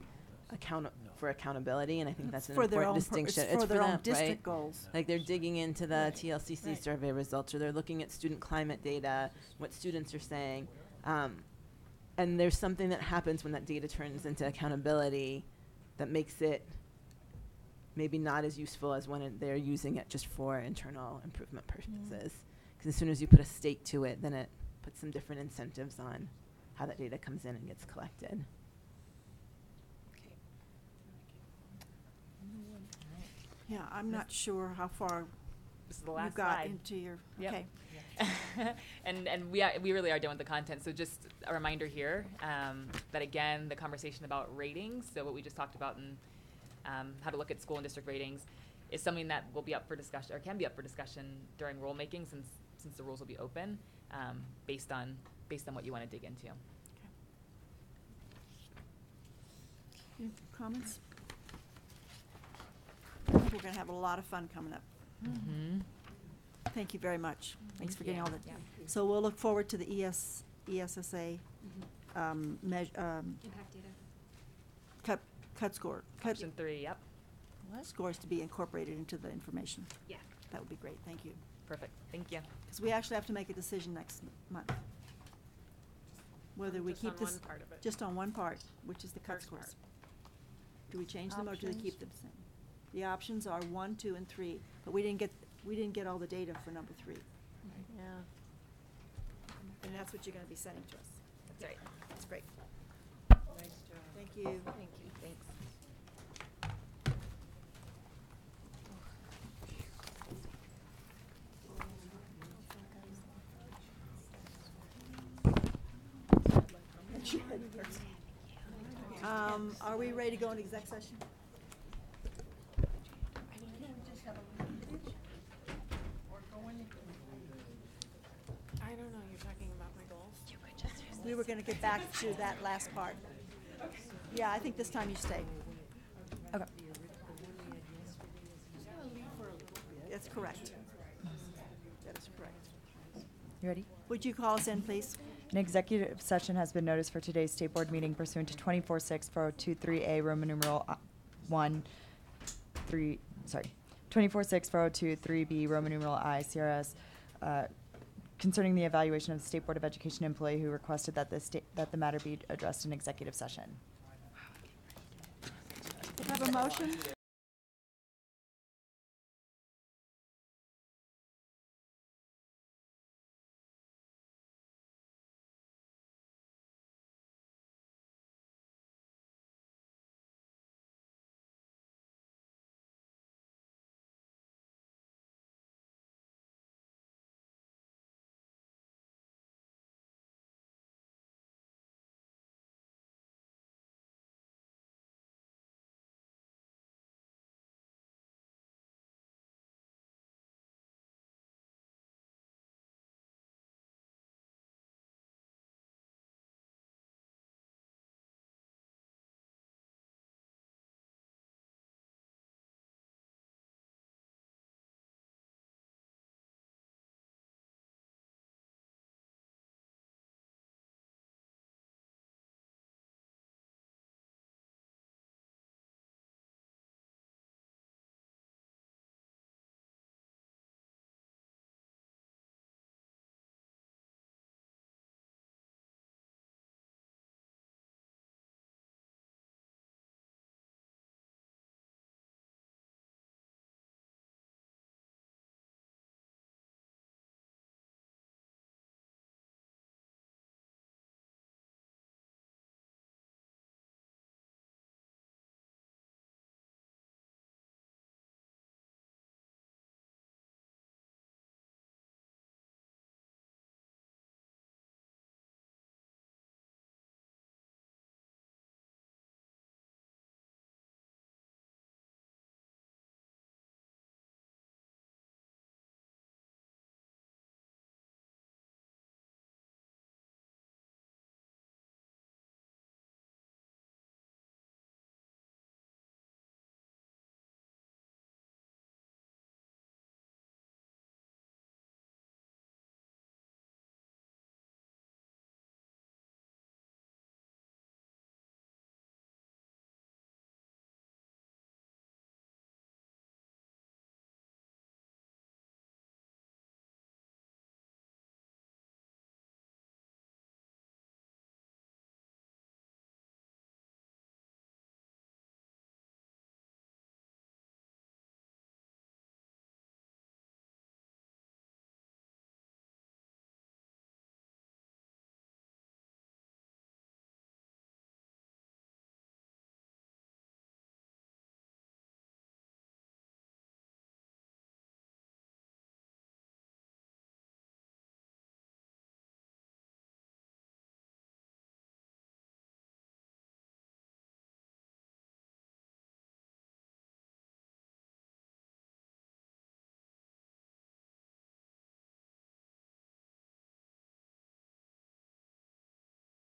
for accountability, and I think that's an For their important own distinction. it's for their own them, district right? goals. Like they're digging into the Right. TLCC Right. survey results, or they're looking at student climate data, what students are saying. And there's something that happens when that data turns into accountability that makes it maybe not as useful as when they're using it just for internal improvement purposes. Because as soon as you put a stake to it, then it puts some different incentives on how that data comes in and gets collected. Yeah, I'm not sure how far This is the you last got slide. into your, Yep. okay. and we really are done with the content. So just a reminder here that again, the conversation about ratings, so what we just talked about and how to look at school and district ratings, is something that will be up for discussion, or can be up for discussion during rulemaking, since the rules will be open, based on what you want to dig into. Any comments? I think we're gonna have a lot of fun coming up. Mm-hmm. Thank you very much. Thanks for getting all that. Yeah. So we'll look forward to the ESSA, Impact data. cut score, cut Option 3, yep. scores to be incorporated into the information. Yeah. That would be great, thank you. Perfect. Thank you. Because we actually have to make a decision next month. Whether we Just keep on this. one part of it. Just on one part, which is the cut First scores. part. Do we change them or do they keep Options? them the same? The options are 1, 2, and 3, but we didn't get all the data for number 3. Yeah. And that's what you're gonna be sending to us. That's right. That's great. Nice job. Thank you. Thank you. Thanks. Are we ready to go into exec session? We were gonna get back to that last part. Yeah, I think this time you stay. Okay. That's correct. That is correct. You ready? Would you call us in, please? An executive session has been noticed for today's state board meeting pursuant to 24-6-4023A Roman numeral 24-6-4023B Roman numeral I CRS concerning the evaluation of the State Board of Education employee who requested that the matter be addressed in executive session. Do you have a motion?